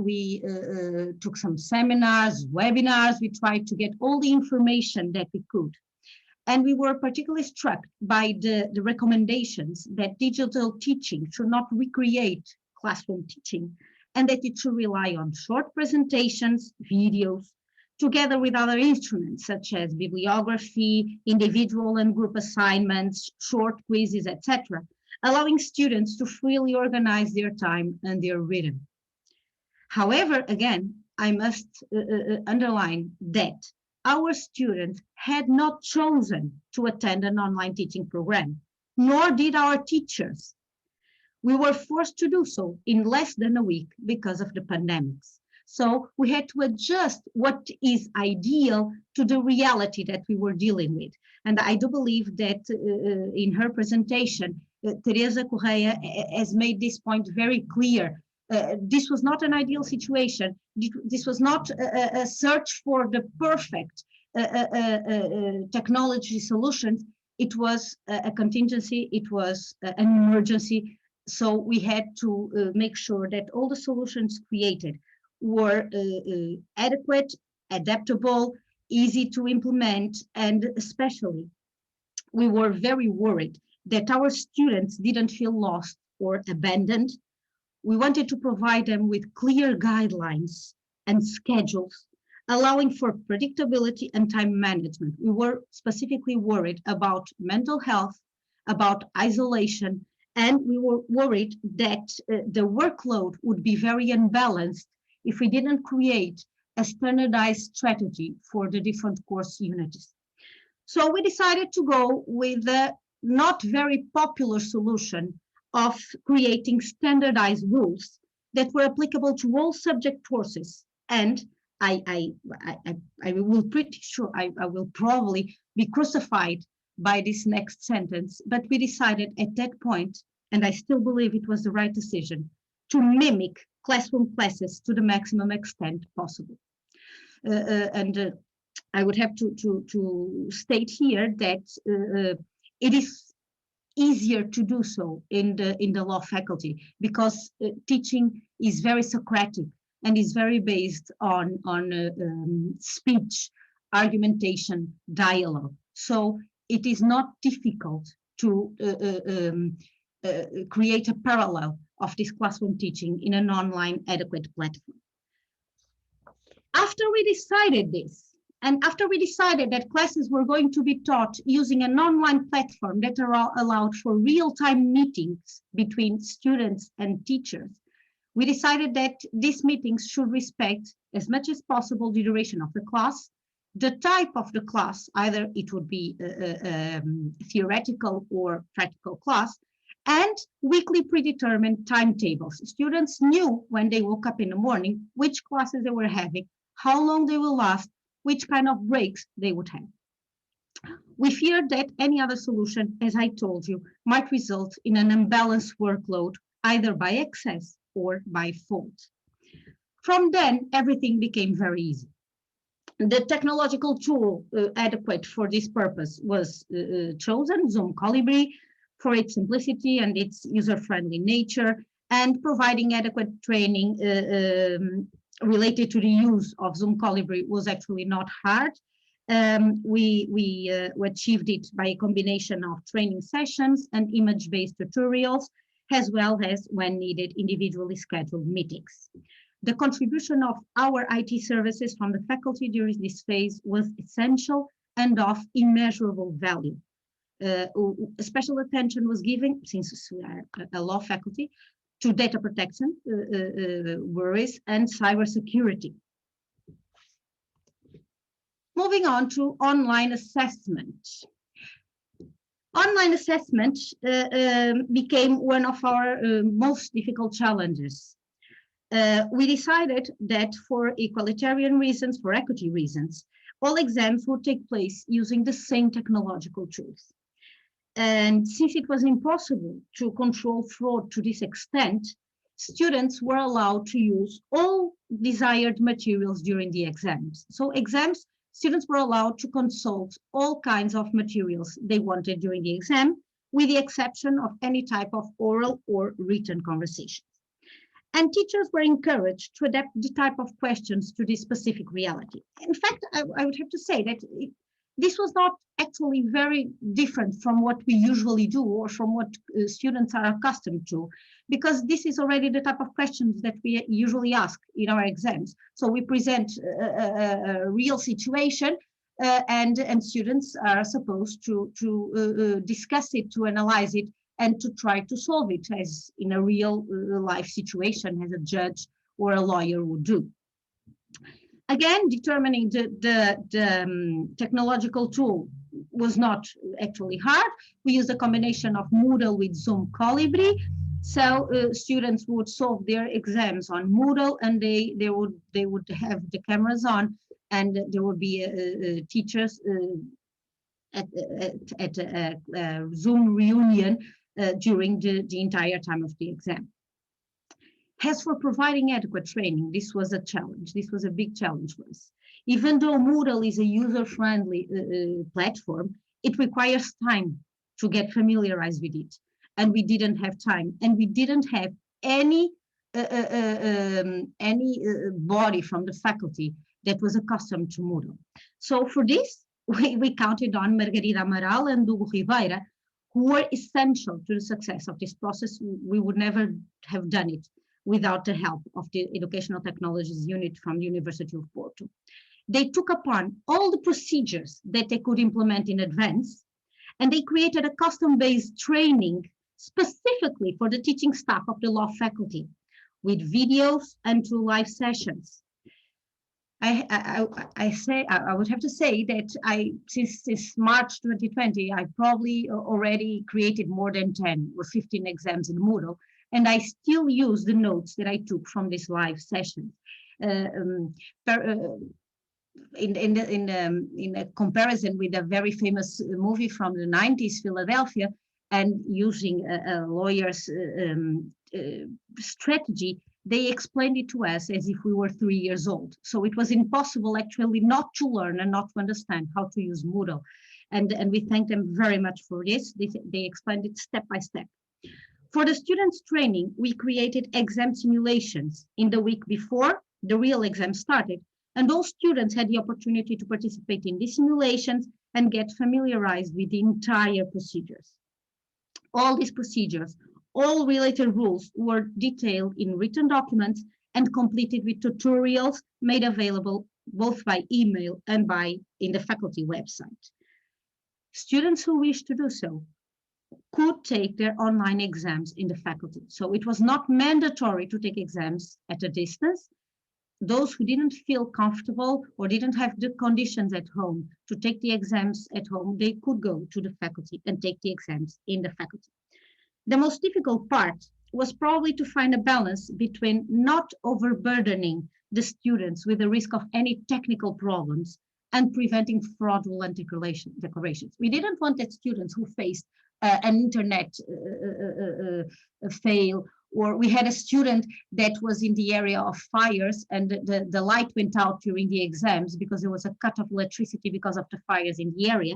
took some seminars, webinars. We tried to get all the information that we could. And we were particularly struck by the recommendations that digital teaching should not recreate classroom teaching, and that it should rely on short presentations, videos, together with other instruments such as bibliography, individual and group assignments, short quizzes, etc., allowing students to freely organize their time and their rhythm. However, again, I must underline that our students had not chosen to attend an online teaching program, nor did our teachers. We were forced to do so in less than a week because of the pandemics. So we had to adjust what is ideal to the reality that we were dealing with. And I do believe that in her presentation, Teresa Correia has made this point very clear. This was not an ideal situation. This was not a search for the perfect technology solutions. It was a contingency, it was an emergency. So we had to make sure that all the solutions created were adequate, adaptable, easy to implement, and especially we were very worried that our students didn't feel lost or abandoned. We wanted to provide them with clear guidelines and schedules, allowing for predictability and time management. We were specifically worried about mental health, about isolation, and we were worried that the workload would be very unbalanced if we didn't create a standardized strategy for the different course units. So we decided to go with a not very popular solution of creating standardized rules that were applicable to all subject courses. And I will pretty sure I will probably be crucified by this next sentence, but we decided at that point, and I still believe it was the right decision, to mimic classroom classes to the maximum extent possible. I would have to state here that it is easier to do so in the law faculty, because teaching is very Socratic and is very based on speech, argumentation, dialogue. So it is not difficult to create a parallel of this classroom teaching in an online adequate platform. After we decided this, and after we decided that classes were going to be taught using an online platform that allowed for real-time meetings between students and teachers, we decided that these meetings should respect as much as possible the duration of the class, the type of the class, either it would be a theoretical or practical class, and weekly predetermined timetables. Students knew when they woke up in the morning which classes they were having, how long they will last, which kind of breaks they would have. We feared that any other solution, as I told you, might result in an unbalanced workload, either by excess or by fault. From then, everything became very easy. The technological tool adequate for this purpose was chosen, Zoom Colibri, for its simplicity and its user-friendly nature, and providing adequate training related to the use of Zoom Colibri was actually not hard. We achieved it by a combination of training sessions and image-based tutorials, as well as, when needed, individually scheduled meetings. The contribution of our IT services from the faculty during this phase was essential and of immeasurable value. Special attention was given, since we are a law faculty, to data protection worries and cybersecurity. Moving on to online assessment. Online assessment became one of our most difficult challenges. We decided that for equalitarian reasons, for equity reasons, all exams would take place using the same technological tools. And since it was impossible to control fraud to this extent, students were allowed to use all desired materials during the exams. So students were allowed to consult all kinds of materials they wanted during the exam, with the exception of any type of oral or written conversations. And teachers were encouraged to adapt the type of questions to this specific reality. In fact, I would have to say that this was not actually very different from what we usually do or from what students are accustomed to, because this is already the type of questions that we usually ask in our exams. So we present a real situation and students are supposed to discuss it, to analyze it, and to try to solve it as in a real life situation, as a judge or a lawyer would do. Again, determining the technological tool was not actually hard. We used a combination of Moodle with Zoom Colibri. So students would solve their exams on Moodle, and they would have the cameras on, and there would be teachers at a Zoom reunion during the entire time of the exam. As for providing adequate training, this was a challenge. This was a big challenge for us. Even though Moodle is a user-friendly platform, it requires time to get familiarized with it. And we didn't have time. And we didn't have any body from the faculty that was accustomed to Moodle. So for this, we counted on Margarida Amaral and Hugo Ribeira, who were essential to the success of this process. We would never have done it without the help of the Educational Technologies unit from the University of Porto. They took upon all the procedures that they could implement in advance, and they created a custom-based training specifically for the teaching staff of the law faculty, with videos and through live sessions. I would have to say that since March 2020, I probably already created more than 10 or 15 exams in Moodle, and I still use the notes that I took from this live session. In a comparison with a very famous movie from the 90s, Philadelphia, and using a lawyer's strategy, they explained it to us as if we were 3 years old. So it was impossible actually not to learn and not to understand how to use Moodle. And we thank them very much for this. They explained it step by step. For the students' training, we created exam simulations in the week before the real exam started. And all students had the opportunity to participate in these simulations and get familiarized with the entire procedures. All these procedures, all related rules were detailed in written documents and completed with tutorials made available both by email and in the faculty website. Students who wish to do so could take their online exams in the faculty. So it was not mandatory to take exams at a distance. Those who didn't feel comfortable or didn't have the conditions at home to take the exams at home, they could go to the faculty and take the exams in the faculty. The most difficult part was probably to find a balance between not overburdening the students with the risk of any technical problems and preventing fraudulent declarations. We didn't want that students who faced an internet fail, or we had a student that was in the area of fires and the light went out during the exams because there was a cut of electricity because of the fires in the area.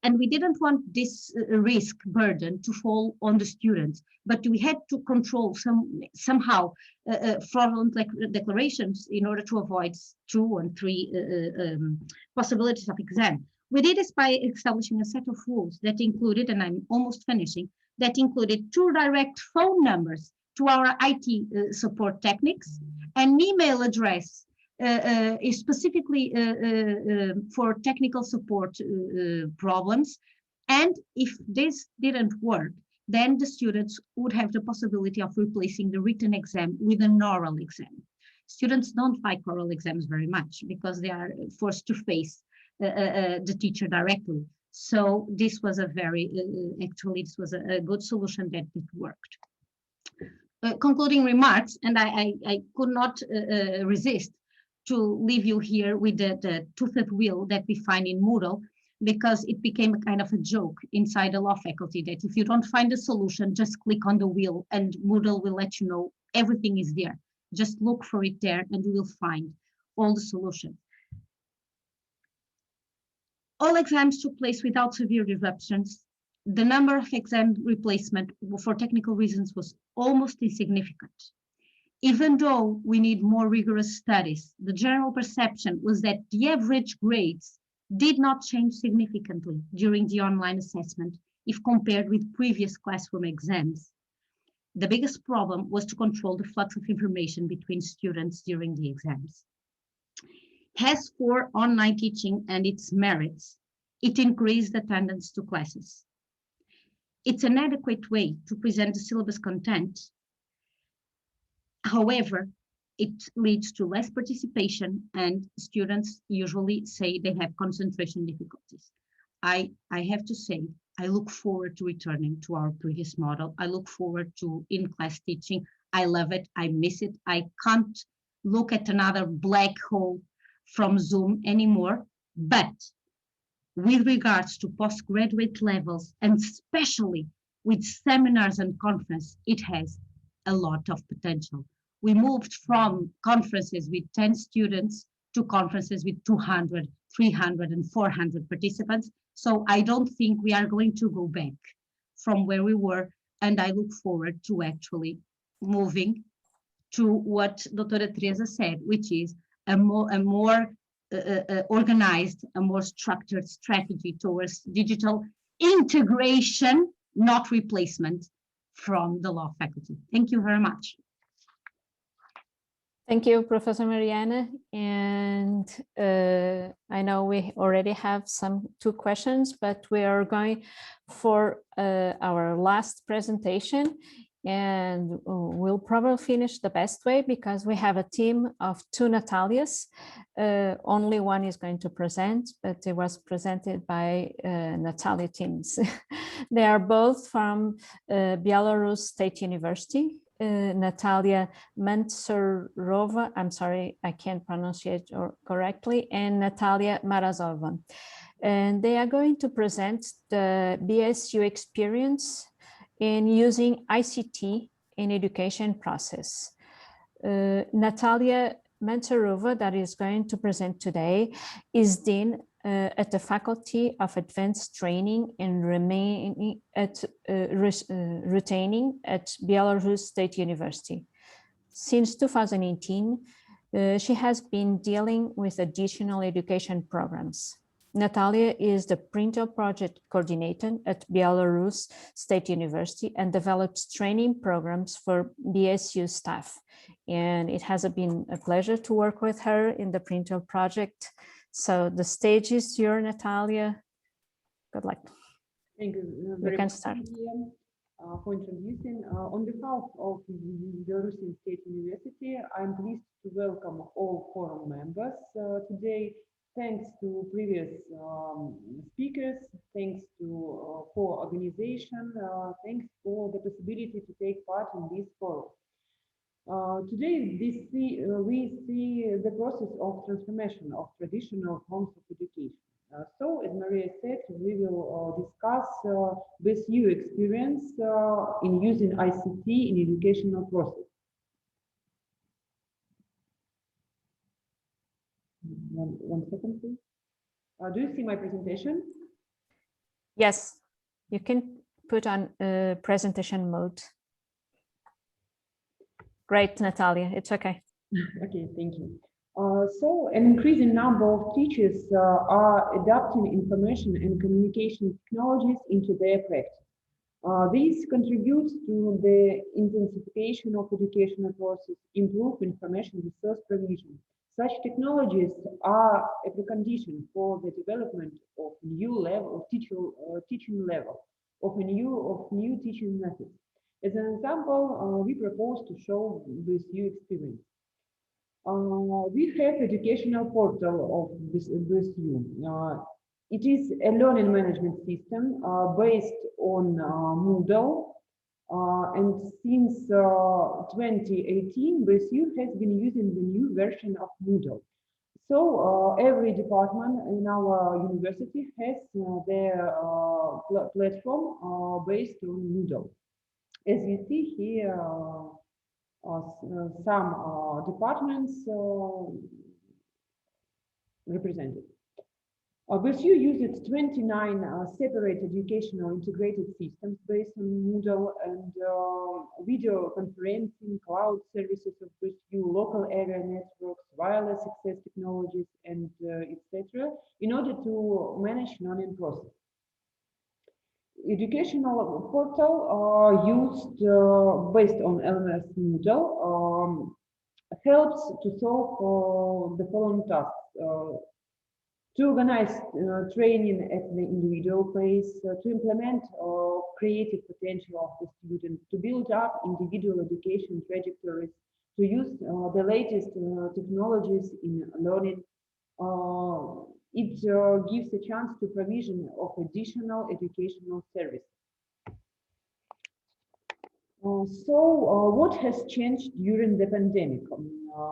And we didn't want this risk burden to fall on the students, but we had to control somehow fraudulent declarations in order to avoid 2 and 3 possibilities of exam. We did this by establishing a set of rules that included, and I'm almost finishing, that included 2 direct phone numbers to our IT support techniques, an email address is specifically for technical support problems. And if this didn't work, then the students would have the possibility of replacing the written exam with an oral exam. Students don't like oral exams very much because they are forced to face the teacher directly. So this was a very, actually, this was a good solution that it worked. Concluding remarks, and I could not resist to leave you here with the toothed wheel that we find in Moodle, because it became a kind of a joke inside the law faculty that if you don't find a solution, just click on the wheel and Moodle will let you know everything is there. Just look for it there and you will find all the solutions. All exams took place without severe disruptions. The number of exam replacement for technical reasons was almost insignificant. Even though we need more rigorous studies, the general perception was that the average grades did not change significantly during the online assessment if compared with previous classroom exams. The biggest problem was to control the flux of information between students during the exams. As for online teaching and its merits, it increased attendance to classes. It's an adequate way to present the syllabus content. However, it leads to less participation and students usually say they have concentration difficulties. I have to say, I look forward to returning to our previous model. I look forward to in-class teaching. I love it, I miss it. I can't look at another black hole from Zoom anymore, but with regards to postgraduate levels, and especially with seminars and conference, it has a lot of potential. We moved from conferences with 10 students to conferences with 200, 300, and 400 participants. So I don't think we are going to go back from where we were. And I look forward to actually moving to what Dr. Teresa said, which is a more organized, a more structured strategy towards digital integration, not replacement from the law faculty. Thank you very much. Thank you, Professor Mariana. And I know we already have 2 questions, but we are going for our last presentation. And we'll probably finish the best way because we have a team of 2 Natalias. Only one is going to present, but it was presented by Natalia teams. They are both from Belarus State University. Natalia Mantsurova, I'm sorry, I can't pronounce it correctly, and Natalia Morozova. And they are going to present the BSU experience in using ICT in education process. Natalia Mantsurova, that is going to present today, is Dean at the Faculty of Advanced Training and Retaining at Belarus State University. Since 2018, she has been dealing with additional education programs. Natalia is the PRINTeL'S project coordinator at Belarus State University and develops training programs for BSU staff. And it has been a pleasure to work with her in the PRINTeL'S project. So the stage is yours, Natalia. Good luck. Thank you very much for introducing. On behalf of the Belarusian State University, I'm pleased to welcome all forum members today. Thanks to previous speakers, thanks to for organization, thanks for the possibility to take part in this forum. Today, we see the process of transformation of traditional forms of education. So, as Maria said, we will discuss BSU experience in using ICT in educational process. One second, please. Do you see my presentation? Yes, you can put on presentation mode. Great, Natalia, it's okay. Okay, thank you. So an increasing number of teachers are adapting information and communication technologies into their practice. This contributes to the intensification of educational process, improve information resource provision. Such technologies are a precondition for the development of new level of teaching level, of new teaching methods. As an example, we propose to show this new experience. We have educational portal of BSU. It is a learning management system based on Moodle, and since 2018, BSU has been using the new version of Moodle. So every department in our university has their platform based on Moodle. As you see here, some departments represented. BSU uses 29 separate educational integrated systems based on Moodle and video conferencing, cloud services of BSU, local area networks, wireless access technologies, and etc. in order to manage learning process. Educational portal used based on LMS Moodle helps to solve the following tasks. To organize training at the individual pace, to implement creative potential of the student, to build up individual education trajectories, to use the latest technologies in learning. It gives a chance to provision of additional educational services. So what has changed during the pandemic?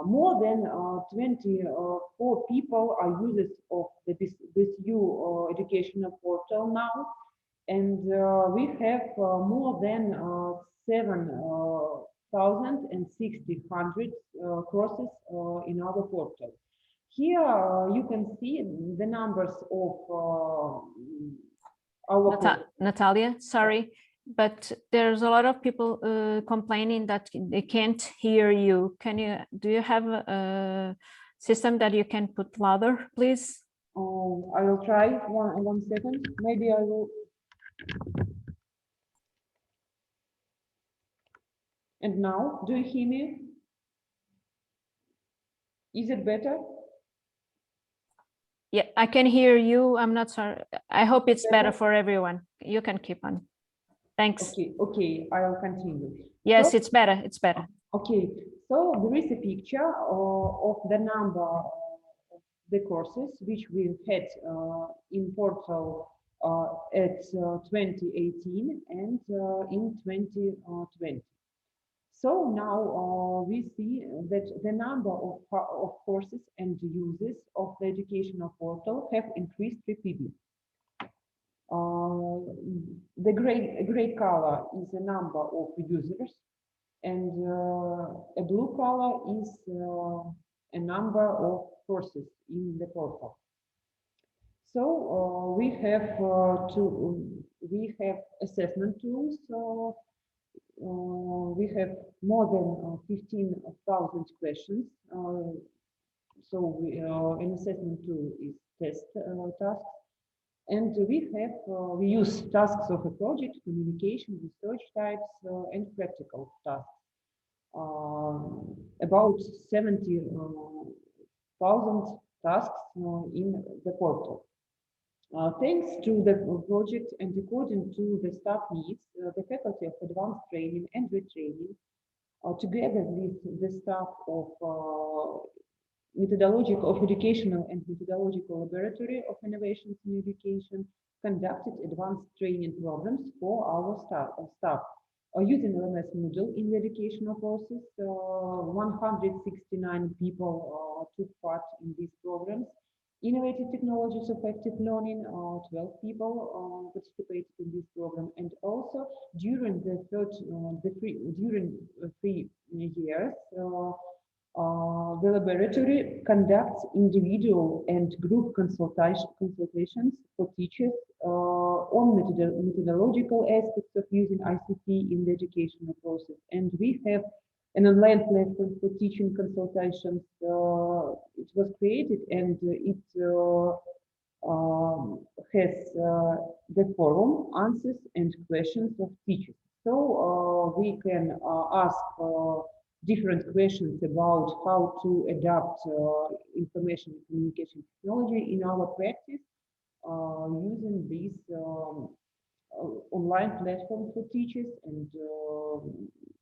More than 24 people are users of the BSU educational portal now, and we have more than 7,600 courses in our portal. Here you can see the numbers of our Natalia, sorry, but there's a lot of people complaining that they can't hear you. Do you have a system that you can put louder, please? I will try. One second. Maybe I will. And now, do you hear me? Is it better? Yeah, I can hear you. I'm not sorry. I hope it's better for everyone. You can keep on. Thanks. Okay, I will continue. Yes, so, it's better. It's better. Okay, so there is a picture of the number of the courses which we had in portal at 2018 and in 2020. So now we see that the number of courses and users of the educational portal have increased rapidly. The gray color is the number of users, and a blue color is a number of courses in the portal. So we have assessment tools. We have more than 15,000 questions. So an assessment tool is test tasks, and we use tasks of a project, communication, research types, and practical tasks. About 70,000 tasks in the portal. Thanks to the project and according to the staff needs, the faculty of advanced training and retraining, together with the staff of educational and methodological laboratory of innovations in education, conducted advanced training programs for our staff. Using LMS Moodle in the educational process, 169 people took part in these programs. Innovative technologies of active learning, 12 people participated in this program, and also during the 3 years, the laboratory conducts individual and group consultations for teachers on methodological aspects of using ICT in the educational process. And we have an online platform for teaching consultations. It was created, and it has the forum, answers and questions of teachers. So we can ask different questions about how to adapt information and communication technology in our practice using this online platform for teachers,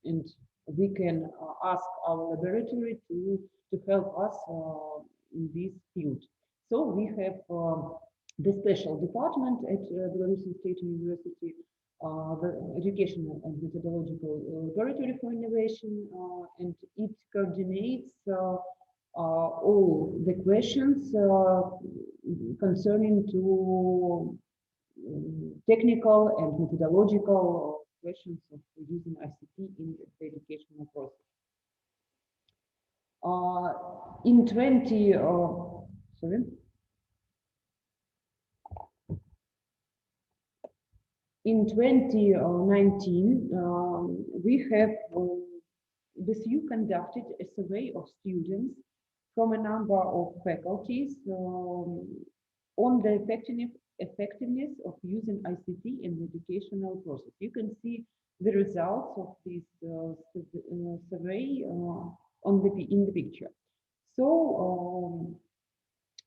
and we can ask our laboratory to help us in this field. So we have the special department at Belarusian State University, the Educational and Methodological Laboratory for Innovation, and it coordinates all the questions concerning to technical and methodological questions of using ICT in the educational process. In 2019, we have the SU conducted a survey of students from a number of faculties on the effectiveness of using ICT in the educational process. You can see the results of this survey in the picture. So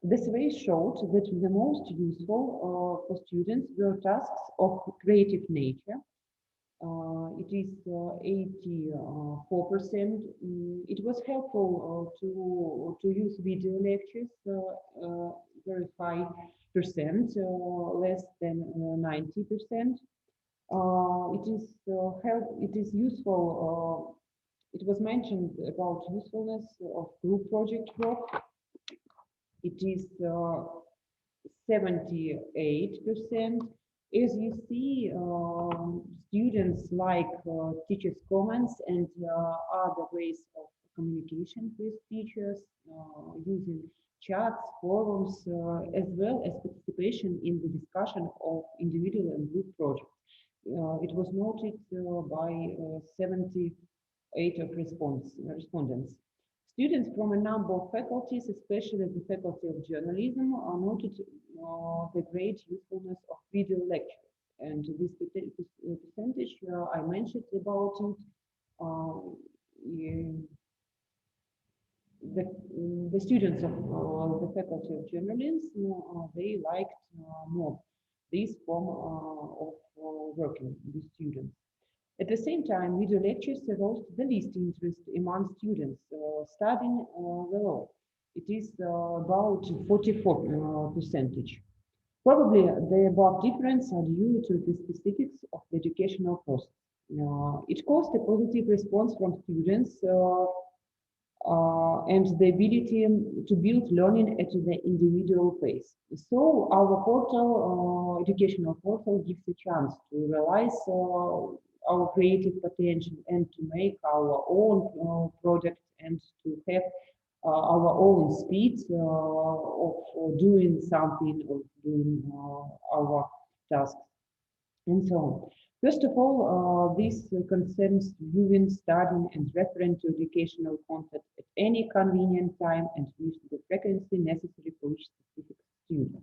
the survey showed that the most useful for students were tasks of creative nature. It is 84%. It was helpful to use video lectures, very high percent, less than 90%. It is useful. It was mentioned about usefulness of group project work. It is 78%. As you see, students like teachers' comments and other ways of communication with teachers using chats, forums, as well as participation in the discussion of individual and group projects. It was noted by 78 of respondents. Students from a number of faculties, especially the Faculty of Journalism, noted the great usefulness of video lectures. And this percentage I mentioned about it, the students of the Faculty of Journalism, they liked more this form of working with students. At the same time, video lectures aroused the least interest among students studying the law. It is about 44%. Probably the above difference are due to the specifics of the educational process. It caused a positive response from students and the ability to build learning at the individual pace. So our portal, educational portal, gives a chance to realize our creative potential and to make our own project and to have our own speed of doing something or doing our tasks and so on. First of all, this concerns viewing, studying, and referring to educational content at any convenient time and with the frequency necessary for each specific student.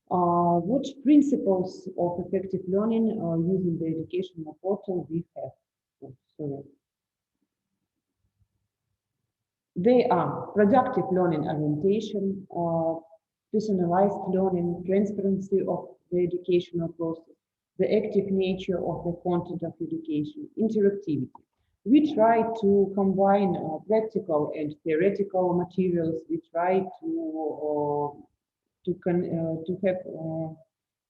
What principles of effective learning using the educational portal we have? They are productive learning orientation, personalized learning, transparency of the educational process, the active nature of the content of education, interactivity. We try to combine practical and theoretical materials. We try to have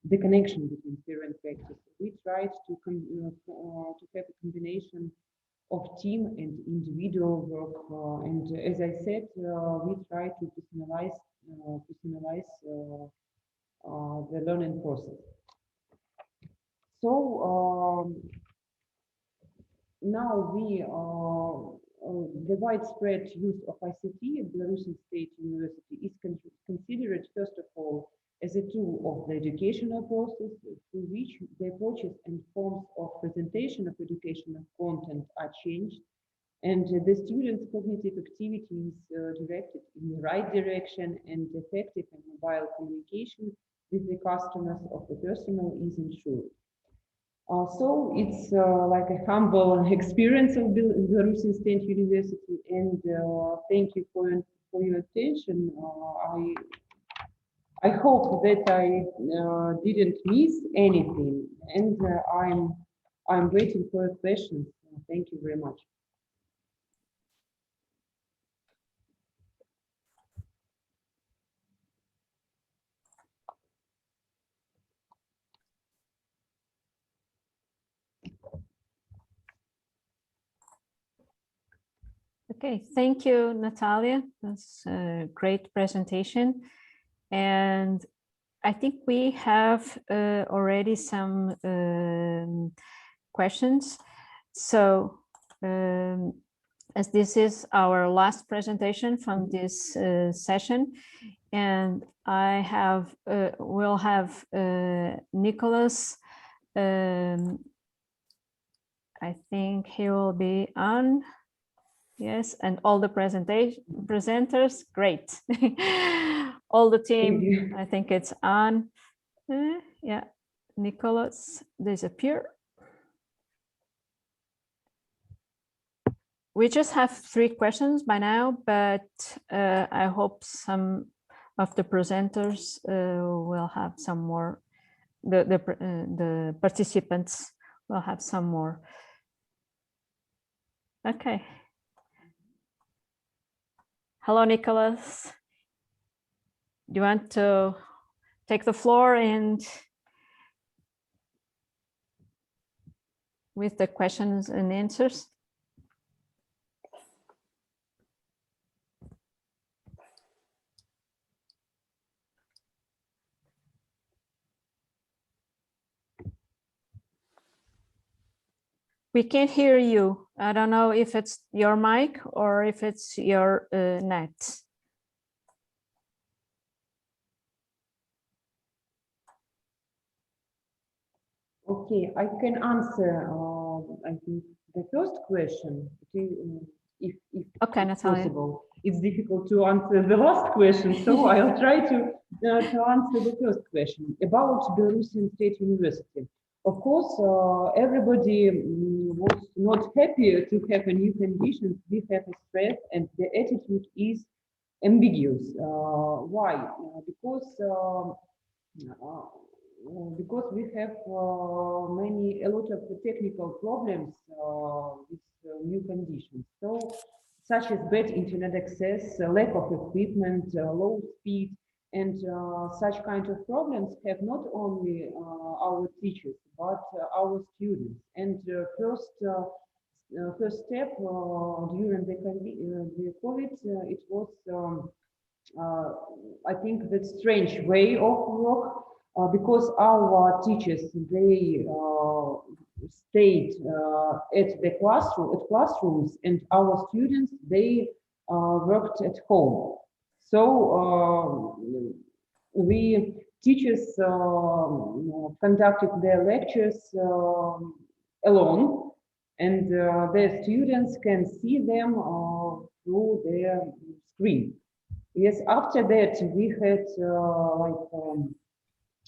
the connection between theory and practice. We tried to have a combination of team and individual work, and as I said, we try to personalize the learning process. So now the widespread use of ICT at Belarusian State University is considered, first of all, as a tool of the educational process through which the approaches and forms of presentation of educational content are changed, and the students' cognitive activity is directed in the right direction, and effective and mobile communication with the customers of the personnel is ensured. So it's like a humble experience of Belarusian State University, and thank you for your attention. I hope that I didn't miss anything, and I'm waiting for your questions. Thank you very much. Okay, thank you, Natalia. That's a great presentation. And I think we have already some questions. So as this is our last presentation from this session, and I have, we'll have Nikoloz. I think he will be on. Yes, and all the presenters, great. All the team, I think it's on. Yeah, Nikoloz disappear. We just have 3 questions by now, but I hope some of the presenters will have some more. The participants will have some more. Okay. Hello, Nikoloz. Do you want to take the floor and with the questions and answers? We can't hear you. I don't know if it's your mic or if it's your net. Okay, I can answer. I think the first question, if okay, Natalia. possible. It's difficult to answer the last question, so I'll try to answer the first question about Belarusian State University. Of course, everybody was not happy to have a new conditions. We have a stress, and the attitude is ambiguous. Why? Because we have a lot of technical problems with new conditions. So, such as bad internet access, lack of equipment, low speed, and such kind of problems have not only our teachers but our students. And first step during the COVID, it was I think that strange way of work. Because our teachers, they stayed at the classrooms, and our students, they worked at home. So teachers conducted their lectures alone, and their students can see them through their screen. Yes, after that we had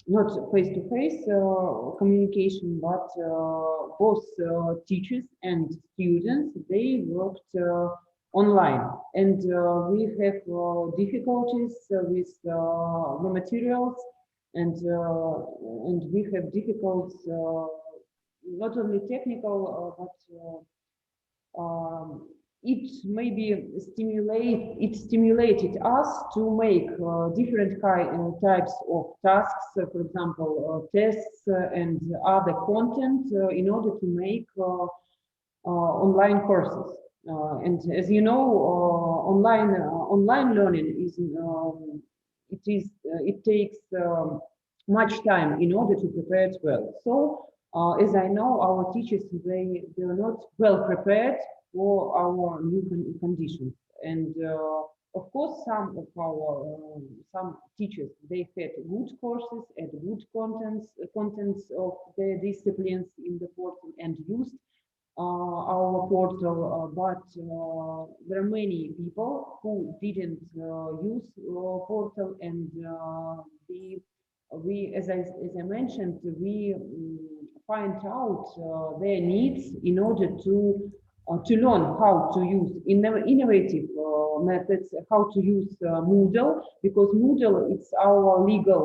not face-to-face communication, but both teachers and students, they worked online, and we have difficulties with the materials, and we have difficulties not only technical, but it maybe stimulated us to make different types of tasks, for example, tests and other content in order to make online courses. And as you know, online learning is it takes much time in order to prepare it well. So as I know, our teachers, they are not well prepared for our new conditions, and of course some of our some teachers, they had good courses and good contents of their disciplines in the portal and used our portal, but there are many people who didn't use portal, and we as I mentioned, we find out their needs in order to learn how to use innovative methods, how to use Moodle, because Moodle, it's our legal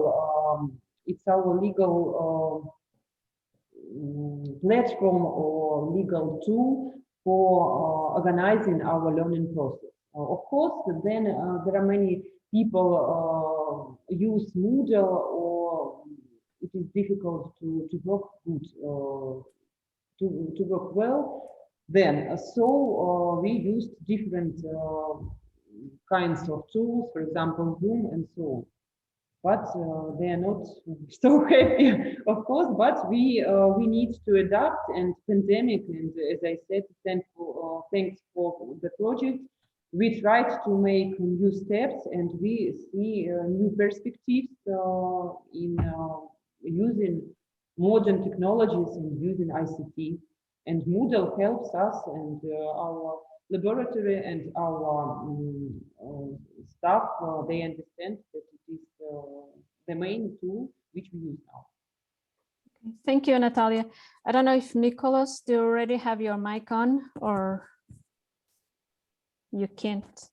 platform or legal tool for organizing our learning process. Of course, then there are many people use Moodle, or it is difficult to work good, to work well. Then, so we used different kinds of tools, for example, Zoom and so on. But they are not so happy, of course. But we need to adapt, and pandemic, and as I said, thanks for the project. We tried to make new steps, and we see new perspectives in using modern technologies and using ICT. And Moodle helps us, and our laboratory and our staff, they understand that it is the main tool which we use now. Thank you, Natalia. I don't know if Nikoloz, do you already have your mic on, or you can't?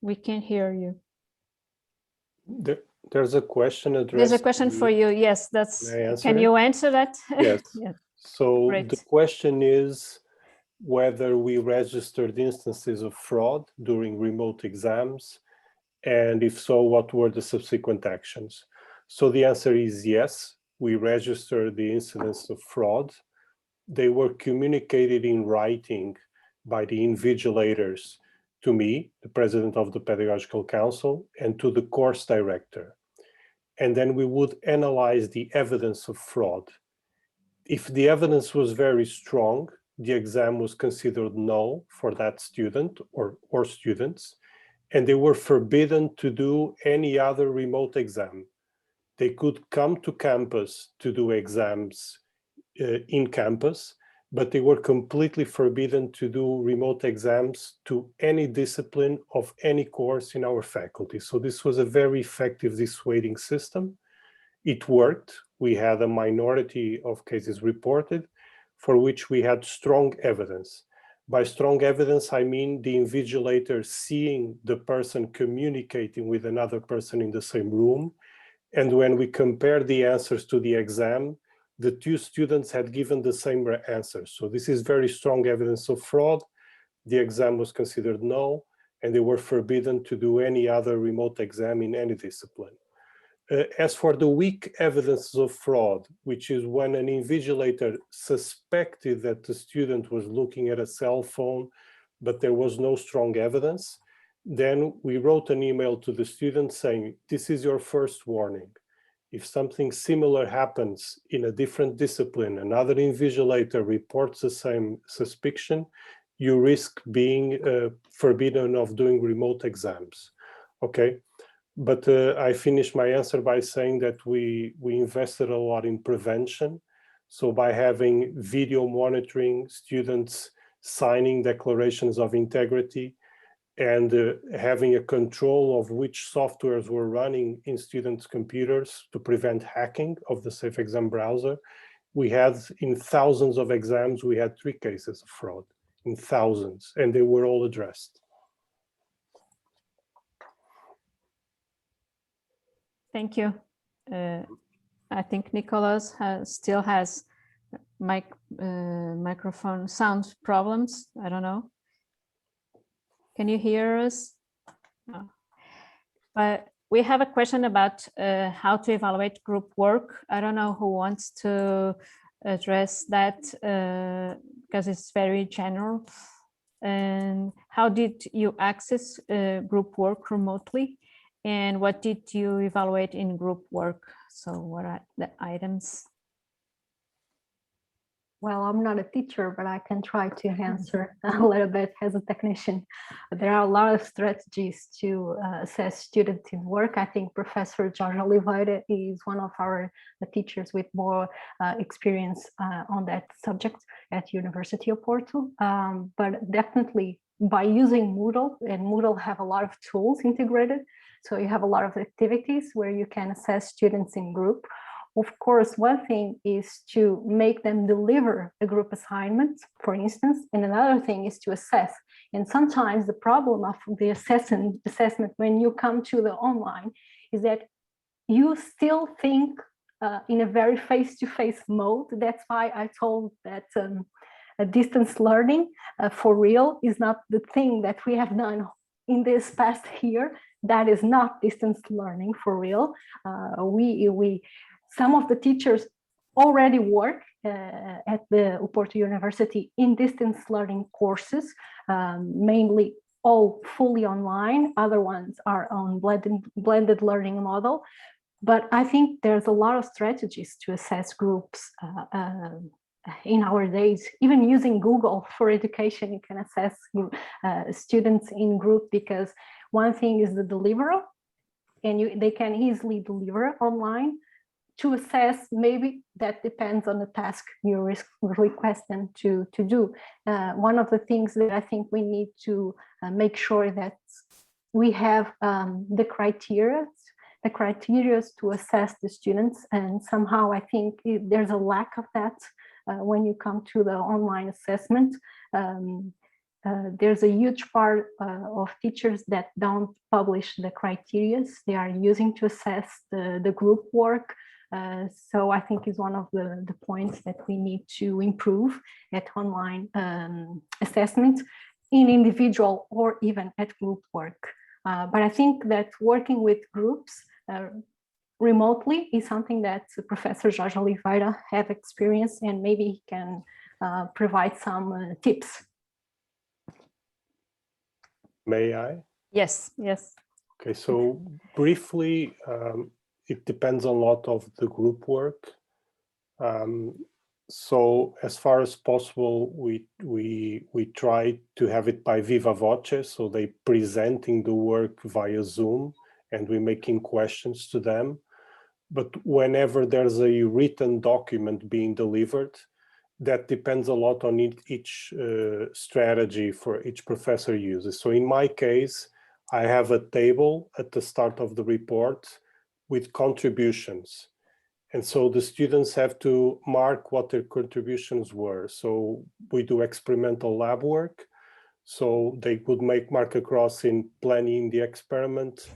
We can't hear you. There's a question addressed. There's a question for you. Yes, that's. Can you answer that? Yes. Yeah. So Great. the question is whether we registered instances of fraud during remote exams, and if so, what were the subsequent actions? So the answer is yes, we registered the incidents of fraud. They were communicated in writing by the invigilators to me, the president of the Pedagogical Council, and to the course director. And then we would analyze the evidence of fraud. If the evidence was very strong, the exam was considered null for that student or students, and they were forbidden to do any other remote exam. They could come to campus to do exams in campus, but they were completely forbidden to do remote exams to any discipline of any course in our faculty. So this was a very effective dissuading system. It worked. We had a minority of cases reported for which we had strong evidence. By strong evidence, I mean the invigilator seeing the person communicating with another person in the same room. And when we compared the answers to the exam, the two students had given the same answers. So this is very strong evidence of fraud. The exam was considered null, and they were forbidden to do any other remote exam in any discipline. As for the weak evidence of fraud, which is when an invigilator suspected that the student was looking at a cell phone, but there was no strong evidence, then we wrote an email to the student saying, this is your first warning. if something similar happens in a different discipline, another invigilator reports the same suspicion, you risk being forbidden of doing remote exams. Okay, but I finished my answer by saying that we invested a lot in prevention. So by having video monitoring, students signing declarations of integrity, and having a control of which softwares were running in students' computers to prevent hacking of the Safe Exam browser. We had, in thousands of exams, we had 3 cases of fraud, in thousands, and they were all addressed. Thank you. I think Nikoloz still has microphone sound problems. I don't know. Can you hear us? No. But we have a question about how to evaluate group work. I don't know who wants to address that because it's very general. And how did you access group work remotely? And what did you evaluate in group work? So what are the items? Well, I'm not a teacher, but I can try to answer a little bit as a technician. There are a lot of strategies to assess student work. I think Professor Jorge Oliveira is one of our teachers with more experience on that subject at University of Porto. But definitely by using Moodle, and Moodle have a lot of tools integrated. So you have a lot of activities where you can assess students in group. Of course, one thing is to make them deliver a group assignment, for instance, and another thing is to assess. And sometimes the problem of the assessment when you come to the online is that you still think in a very face-to-face mode. That's why I told that a distance learning for real is not the thing that we have done in this past year. That is not distance learning for real. Some of the teachers already work at the U.PORTO University in distance learning courses, mainly all fully online. Other ones are on blended learning model. But I think there's a lot of strategies to assess groups in our days. Even using Google for education, you can assess students in group, because one thing is the deliverer, and they can easily deliver online. To assess, maybe that depends on the task you request them to do. One of the things that I think we need to make sure that we have the criteria to assess the students, and somehow I think there's a lack of that when you come to the online assessment. There's a huge part of teachers that don't publish the criteria they are using to assess the group work. So I think is one of the points that we need to improve at online assessment in individual or even at group work. But I think that working with groups remotely is something that Professor Jorge Oliveira have experience, and maybe he can provide some tips. May I? Yes, yes. Okay, so briefly, it depends a lot of the group work. So as far as possible, we try to have it by viva voce, so they presenting the work via Zoom and we're making questions to them. But whenever there's a written document being delivered, that depends a lot on each strategy for each professor uses. So in my case, I have a table at the start of the report with contributions. And so the students have to mark what their contributions were. So we do experimental lab work. So they could mark across in planning the experiment,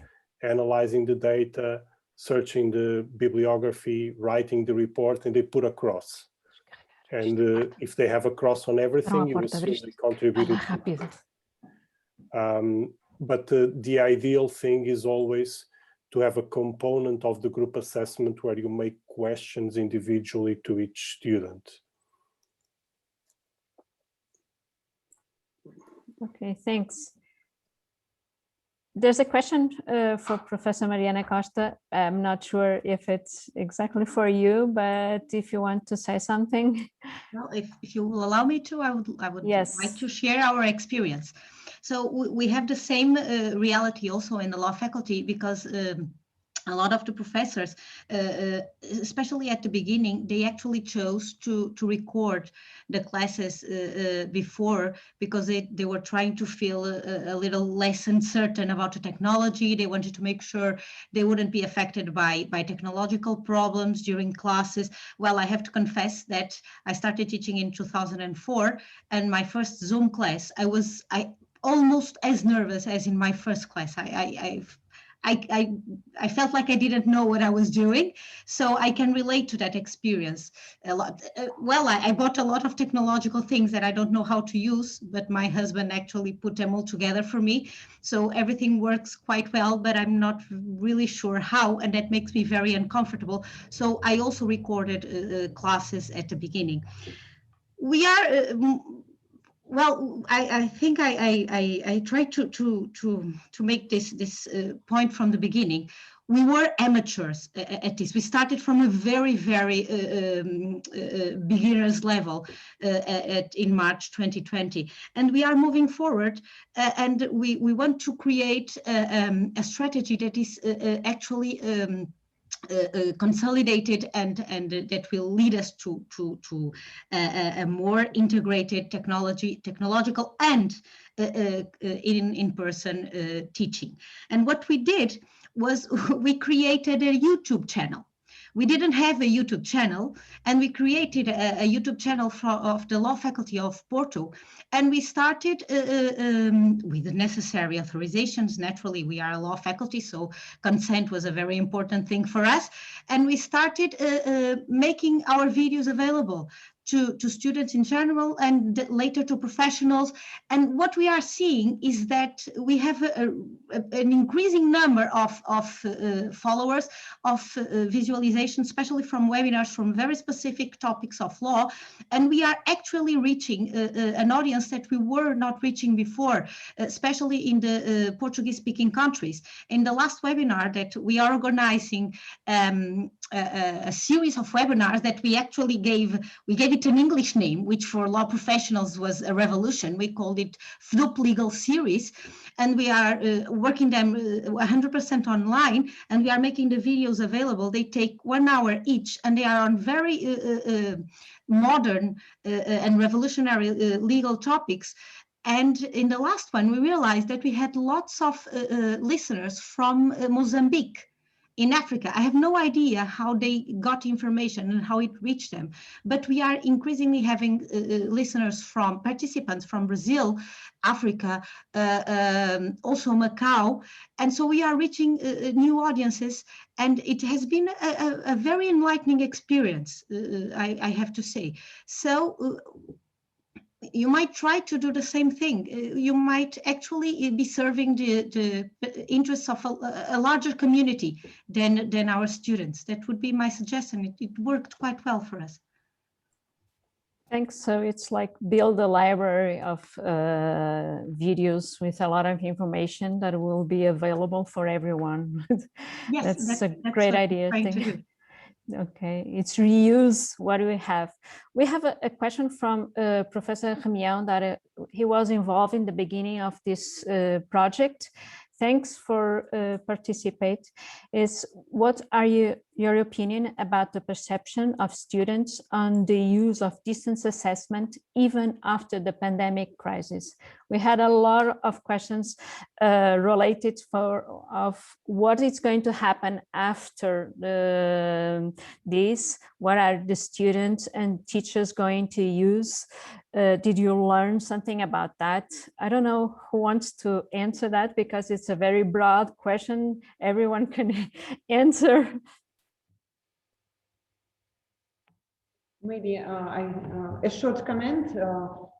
analyzing the data, searching the bibliography, writing the report, and they put a cross. And if they have a cross on everything, you assume they contributed. But the ideal thing is always to have a component of the group assessment where you make questions individually to each student. Okay, thanks. there's a question for Professor Mariana Costa. I'm not sure if it's exactly for you, but if you want to say something. Well, if you will allow me to, I would Yes. like to share our experience. So we have the same reality also in the law faculty, because a lot of the professors, especially at the beginning, they actually chose to record the classes before, because they were trying to feel a little less uncertain about the technology. They wanted to make sure they wouldn't be affected by technological problems during classes. Well, I have to confess that I started teaching in 2004, and my first Zoom class, I almost as nervous as in my first class. I felt like I didn't know what I was doing, so I can relate to that experience a lot. Well, I bought a lot of technological things that I don't know how to use, but my husband actually put them all together for me. So everything works quite well, but I'm not really sure how, and that makes me very uncomfortable. So I also recorded classes at the beginning. We are well, I think I tried to make this point from the beginning. We were amateurs at this. We started from a very beginner's level in March 2020, and we are moving forward. And we want to create a strategy that is actually consolidated and that will lead us to a more integrated technological and in-person teaching. And what we did was we created a YouTube channel. We didn't have a YouTube channel, and we created a YouTube channel of the law faculty of Porto, and we started with the necessary authorizations. Naturally, we are a law faculty, so consent was a very important thing for us, and we started making our videos available to students in general and later to professionals. And what we are seeing is that we have an increasing number of followers, of visualization, especially from webinars from very specific topics of law. And we are actually reaching an audience that we were not reaching before, especially in the Portuguese-speaking countries. In the last webinar that we are organizing, a series of webinars that we actually gave it an English name, which for law professionals was a revolution. We called it FDUP Legal Series, and we are working them 100% online, and we are making the videos available. They take 1 hour each, and they are on very modern and revolutionary legal topics. And in the last one, we realized that we had lots of listeners from Mozambique, in Africa. I have no idea how they got information and how it reached them, but we are increasingly having participants from Brazil, Africa, also Macau. And so we are reaching new audiences, and it has been a very enlightening experience, I have to say. So you might try to do the same thing. You might actually be serving the interests of a larger community than our students. That would be my suggestion. It worked quite well for us. Thanks. So it's like build a library of videos with a lot of information that will be available for everyone. Yes, that's a great idea. Okay, it's reuse what we have. We have a question from Professor Remião that he was involved in the beginning of this project. Thanks for participate. What are your opinion about the perception of students on the use of distance assessment even after the pandemic crisis? We had a lot of questions related of what is going to happen after this. What are the students and teachers going to use? Did you learn something about that? I don't know who wants to answer that, because it's a very broad question. Everyone can answer. Maybe a short comment.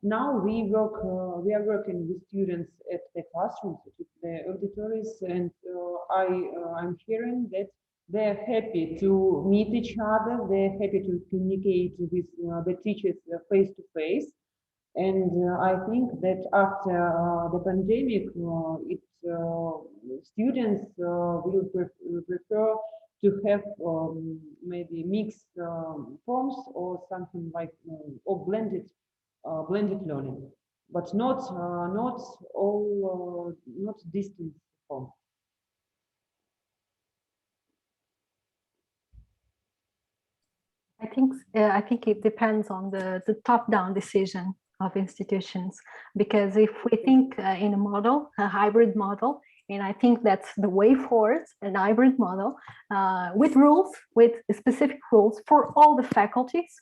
Now we are working with students at the classrooms, at the auditories, and I'm hearing that they're happy to meet each other. They're happy to communicate with the teachers face to face. And I think that after the pandemic, students will prefer to have maybe mixed forms or something like or blended learning, but not all not distant form. I think it depends on the top-down decision of institutions, because if we think in a model, a hybrid model, and I think that's the way forward, an hybrid model with rules, with specific rules for all the faculties.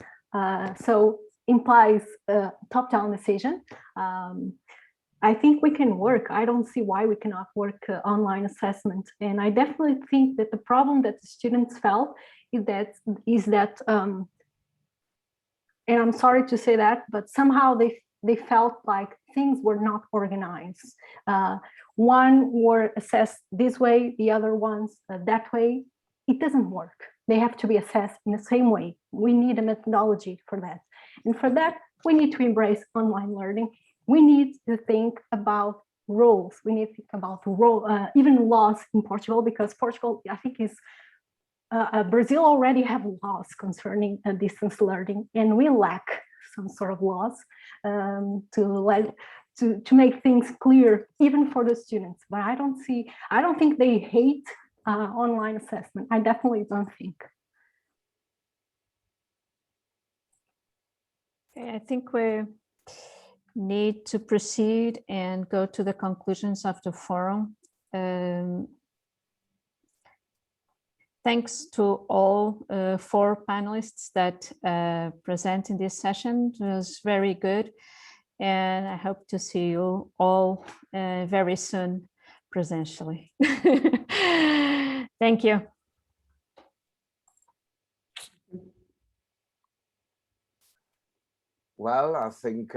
So implies a top-down decision. I think we can work. I don't see why we cannot work online assessment. And I definitely think that the problem that the students felt is that and I'm sorry to say that, but somehow they felt like things were not organized. One were assessed this way, the other ones that way. It doesn't work. They have to be assessed in the same way. We need a methodology for that. And for that, we need to embrace online learning. We need to think about roles. We need to think about even laws in Portugal, because Portugal, I think, is Brazil already have laws concerning distance learning, and we lack some sort of laws to make things clear, even for the students. But I don't think they hate online assessment. I definitely don't think. I think we need to proceed and go to the conclusions of the forum. Thanks to all 4 panelists that present in this session. It was very good. And I hope to see you all very soon presentially. Thank you. Well, I think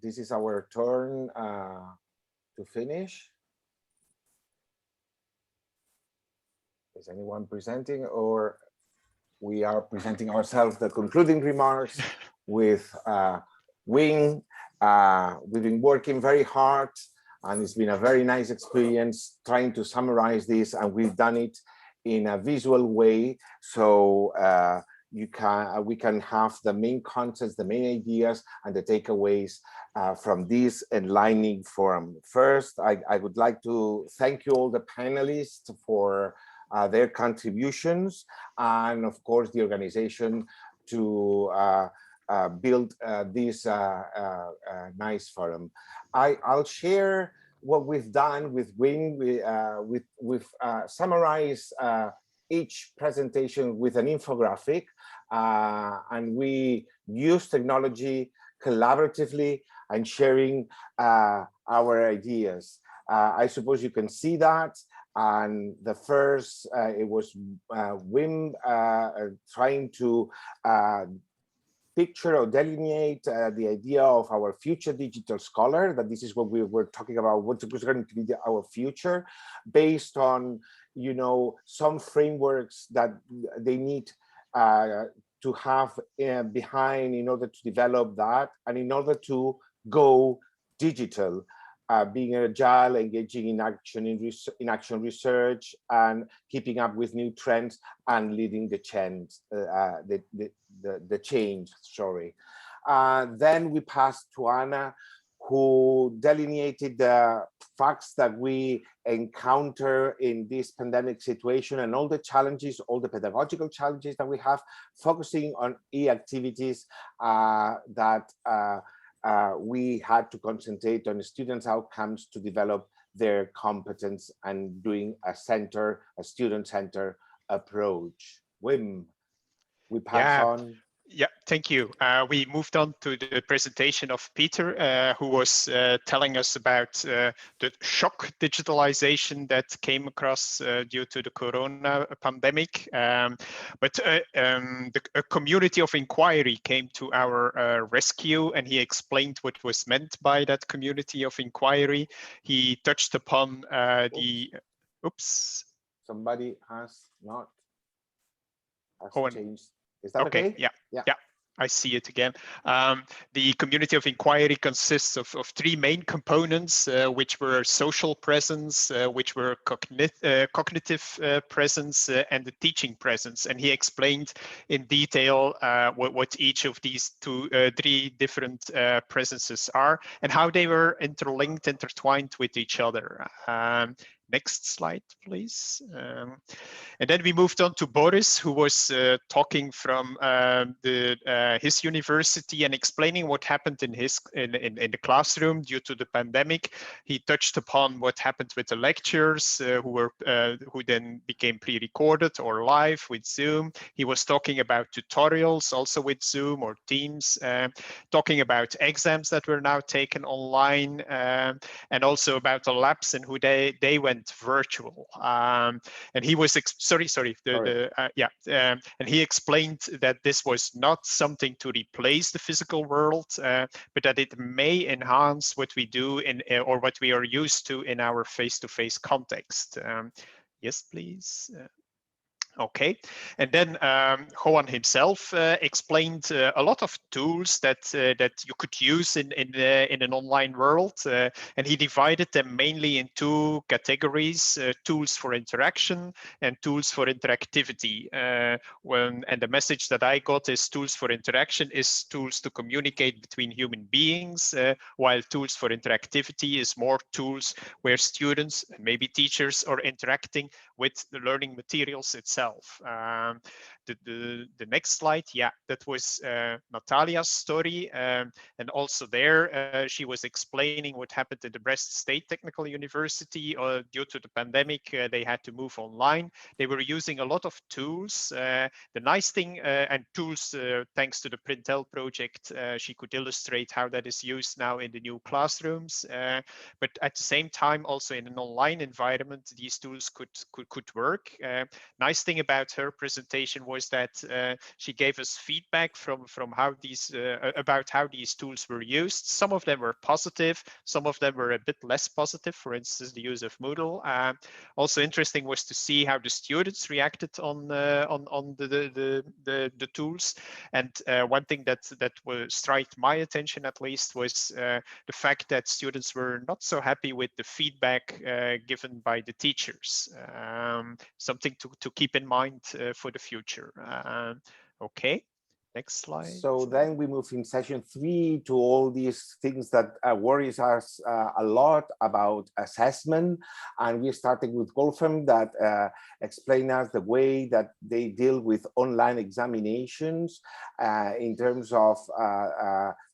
this is our turn to finish. Is anyone presenting, or we are presenting ourselves the concluding remarks with Wing? We've been working very hard, and it's been a very nice experience trying to summarize this, and we've done it in a visual way, so we can have the main concepts, the main ideas, and the takeaways from this enlightening forum. First, I would like to thank you all, the panelists, for their contributions, and of course the organization to build this nice forum. I'll share what we've done with Wing. We've summarized each presentation with an infographic, and we use technology collaboratively and sharing our ideas. I suppose you can see that. And the first, it was Wim trying to picture or delineate the idea of our future digital scholar, that this is what we were talking about, what was going to be our future, based on, you know, some frameworks that they need to have behind in order to develop that, and in order to go digital. Being agile, engaging in action research, and keeping up with new trends, and leading the change. Sorry. Then we passed to Anna, who delineated the facts that we encounter in this pandemic situation and all the challenges, all the pedagogical challenges that we have, focusing on e-activities that we had to concentrate on students' outcomes to develop their competence and doing a student-centered approach. Wim, we pass on. Yeah, thank you. We moved on to the presentation of Peter, who was telling us about the shock digitalization that came across due to the corona pandemic. But a community of inquiry came to our rescue, and he explained what was meant by that community of inquiry. He touched upon Somebody has not changed. Is that okay? Yeah. I see it again. The community of inquiry consists of three main components, which were social presence, which were cognitive presence, and the teaching presence. And he explained in detail what each of these three different presences are and how they were interlinked, intertwined with each other. Next slide, please. And then we moved on to Boris, who was talking from his university and explaining what happened in the classroom due to the pandemic. He touched upon what happened with the lectures who then became pre-recorded or live with Zoom. He was talking about tutorials also with Zoom or Teams, talking about exams that were now taken online, and also about the labs and who they went virtual. And he was and he explained that this was not something to replace the physical world, but that it may enhance what we do or what we are used to in our face-to-face context. Yes, please. Okay, and then Joan himself explained a lot of tools that you could use in an online world, and he divided them mainly in two categories: tools for interaction and tools for interactivity. And the message that I got is tools for interaction is tools to communicate between human beings, while tools for interactivity is more tools where students and maybe teachers are interacting with the learning materials itself. The next slide, yeah, that was Natalia's story, and also there she was explaining what happened at the Brest State Technical University. Due to the pandemic, they had to move online. They were using a lot of tools. The nice thing, and tools, thanks to the PRINTeL project, she could illustrate how that is used now in the new classrooms. But at the same time, also in an online environment, these tools could work. Nice thing about her presentation was that she gave us feedback from how these about how these tools were used. Some of them were positive, some of them were a bit less positive. For instance, the use of Moodle. Also interesting was to see how the students reacted on the tools. And one thing that was struck my attention at least was the fact that students were not so happy with the feedback given by the teachers. Something to keep in mind for the future. Okay, next slide. So then we move in session 3 to all these things that worries us a lot about assessment. And we're starting with Wolfram that explain us the way that they deal with online examinations in terms of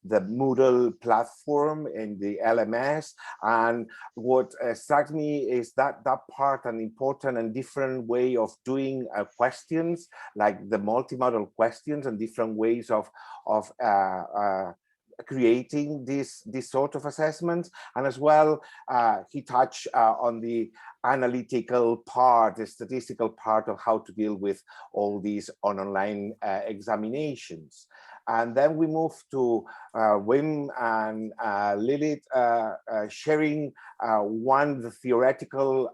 the Moodle platform and the LMS. And what struck me is that part, an important and different way of doing questions, like the multimodal questions and different ways of creating this sort of assessments. And as well, he touched on the analytical part, the statistical part of how to deal with all these online examinations. And then we move to Wim and Lilith sharing the theoretical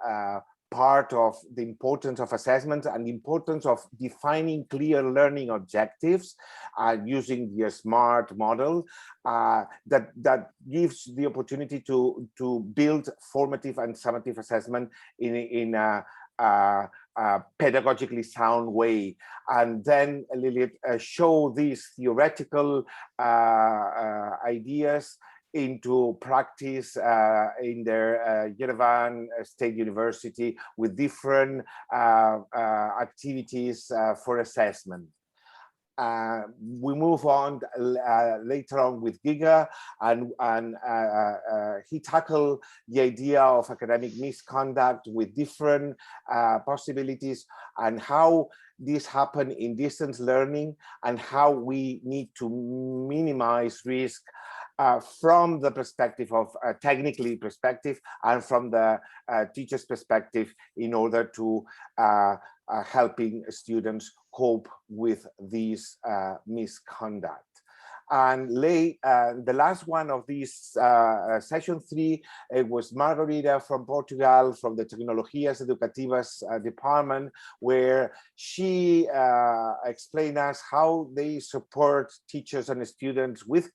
part of the importance of assessment and the importance of defining clear learning objectives using the SMART model that gives the opportunity to build formative and summative assessment in a pedagogically sound way. And then Lilith show these theoretical ideas into practice in their Yerevan State University with different activities for assessment. We move on later on with Giga, and he tackled the idea of academic misconduct with different possibilities and how this happen in distance learning and how we need to minimize risk from the perspective of technically perspective and from the teacher's perspective in order to helping students cope with this misconduct. And the last one of these session 3, it was Margarida from Portugal, from the Tecnologias Educativas department, where she explained us how they support teachers and students with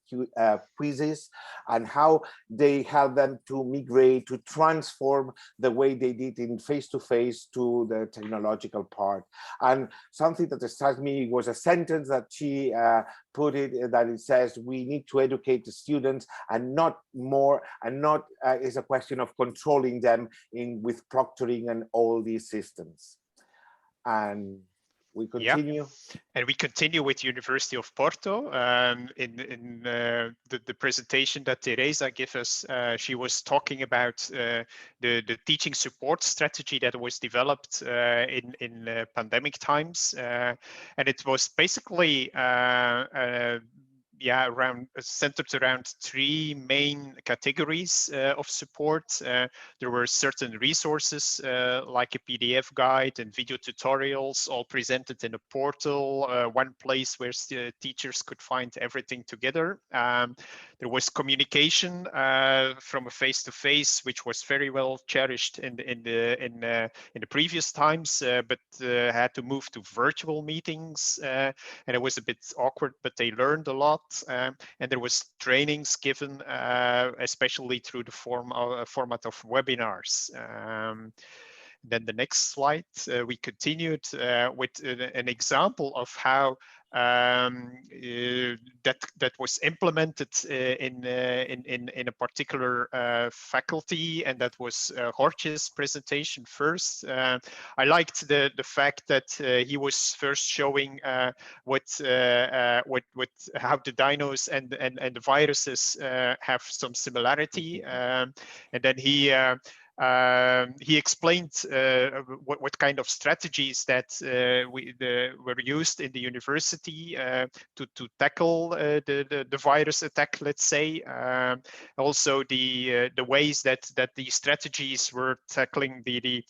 quizzes, and how they help them to migrate, to transform the way they did in face-to-face to the technological part. And something that struck me was a sentence that she put it, that it says, we need to educate the students and not more, and not is a question of controlling them with proctoring and all these systems. And we continue. Yep. And we continue with University of Porto. In the presentation that Teresa gave us, she was talking about the teaching support strategy that was developed in pandemic times. And it was basically centered around 3 main categories of support. There were certain resources like a PDF guide and video tutorials, all presented in a portal, one place where teachers could find everything together. There was communication from a face-to-face, which was very well cherished in the previous times, but had to move to virtual meetings, and it was a bit awkward, but they learned a lot. And there was trainings given, especially through the format of webinars. Then the next slide, we continued with an example of how that was implemented in a particular faculty, and that was Jorge's presentation first. I liked the fact that he was first showing how the dinos and the viruses have some similarity, and then he explained what kind of strategies that were used in the university to tackle the virus attack, let's say. Also the ways that these strategies were tackling the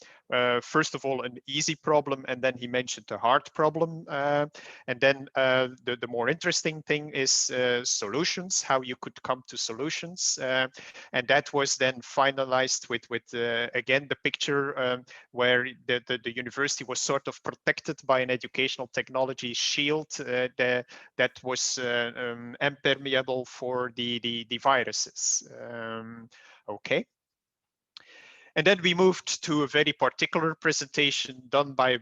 first of all, an easy problem, and then he mentioned a hard problem. And then the more interesting thing is solutions, how you could come to solutions. And that was then finalized with again, the picture where the university was sort of protected by an educational technology shield that was impermeable for the viruses. Okay. And then we moved to a very particular presentation done by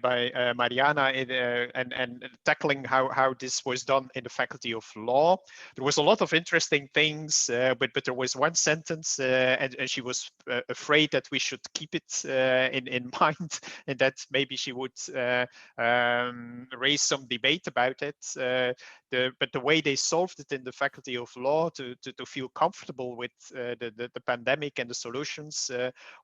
Mariana and tackling how this was done in the Faculty of Law. There was a lot of interesting things, but there was one sentence, and she was afraid that we should keep it in mind, and that maybe she would raise some debate about it. But the way they solved it in the Faculty of Law to feel comfortable with the pandemic and the solutions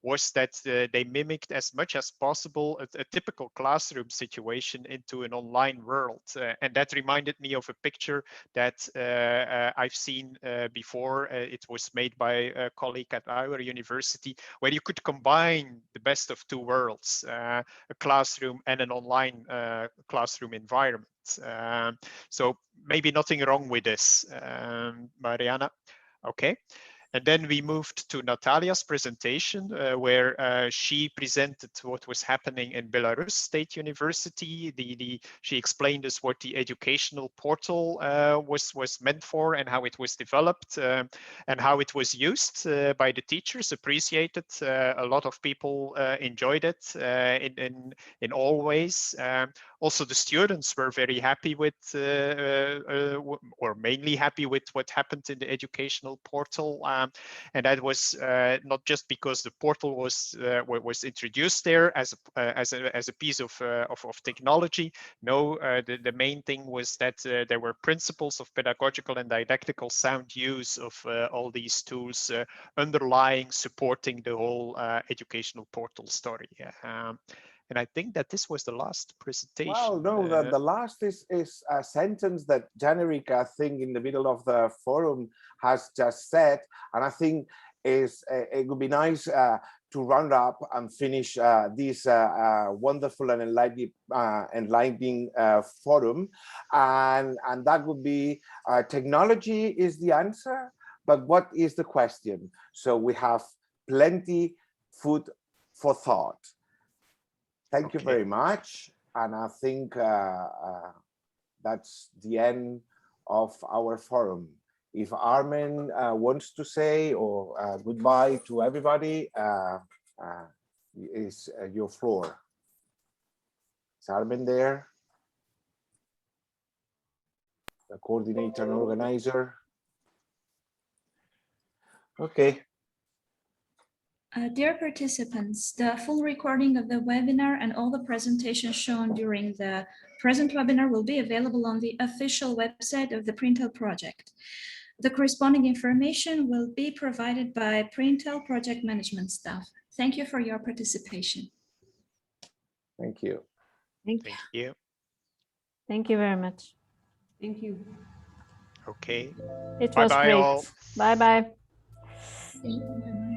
was that they mimicked as much as possible a typical classroom situation into an online world. And that reminded me of a picture that I've seen before. It was made by a colleague at our university, where you could combine the best of 2 worlds, a classroom and an online classroom environment. So maybe nothing wrong with this, Mariana. Okay. And then we moved to Natalia's presentation, where she presented what was happening in Belarus State University. She explained us what the educational portal was meant for, and how it was developed, and how it was used by the teachers, appreciated. A lot of people enjoyed it in all ways. Also, the students were very happy with, or mainly happy with, what happened in the educational portal. And that was not just because the portal was introduced there as a piece of technology. No, the main thing was that there were principles of pedagogical and didactical sound use of all these tools underlying, supporting the whole educational portal story. And I think that this was the last presentation. Well, no, the last is a sentence that Jan-Erik, I think, in the middle of the forum has just said, and I think it would be nice to round up and finish this wonderful and enlightening forum. And that would be technology is the answer, but what is the question? So we have plenty food for thought. Thank you very much. And I think that's the end of our forum. If Armen wants to say or goodbye to everybody, is your floor. Is Armen there? The coordinator and organizer. Okay. Dear participants, the full recording of the webinar and all the presentations shown during the present webinar will be available on the official website of the PRINTeL project. The corresponding information will be provided by PRINTeL project management staff. Thank you for your participation. Thank you. Thank you. Thank you very much. Thank you. Okay. It was Bye-bye great. all. Bye-bye. Thank you.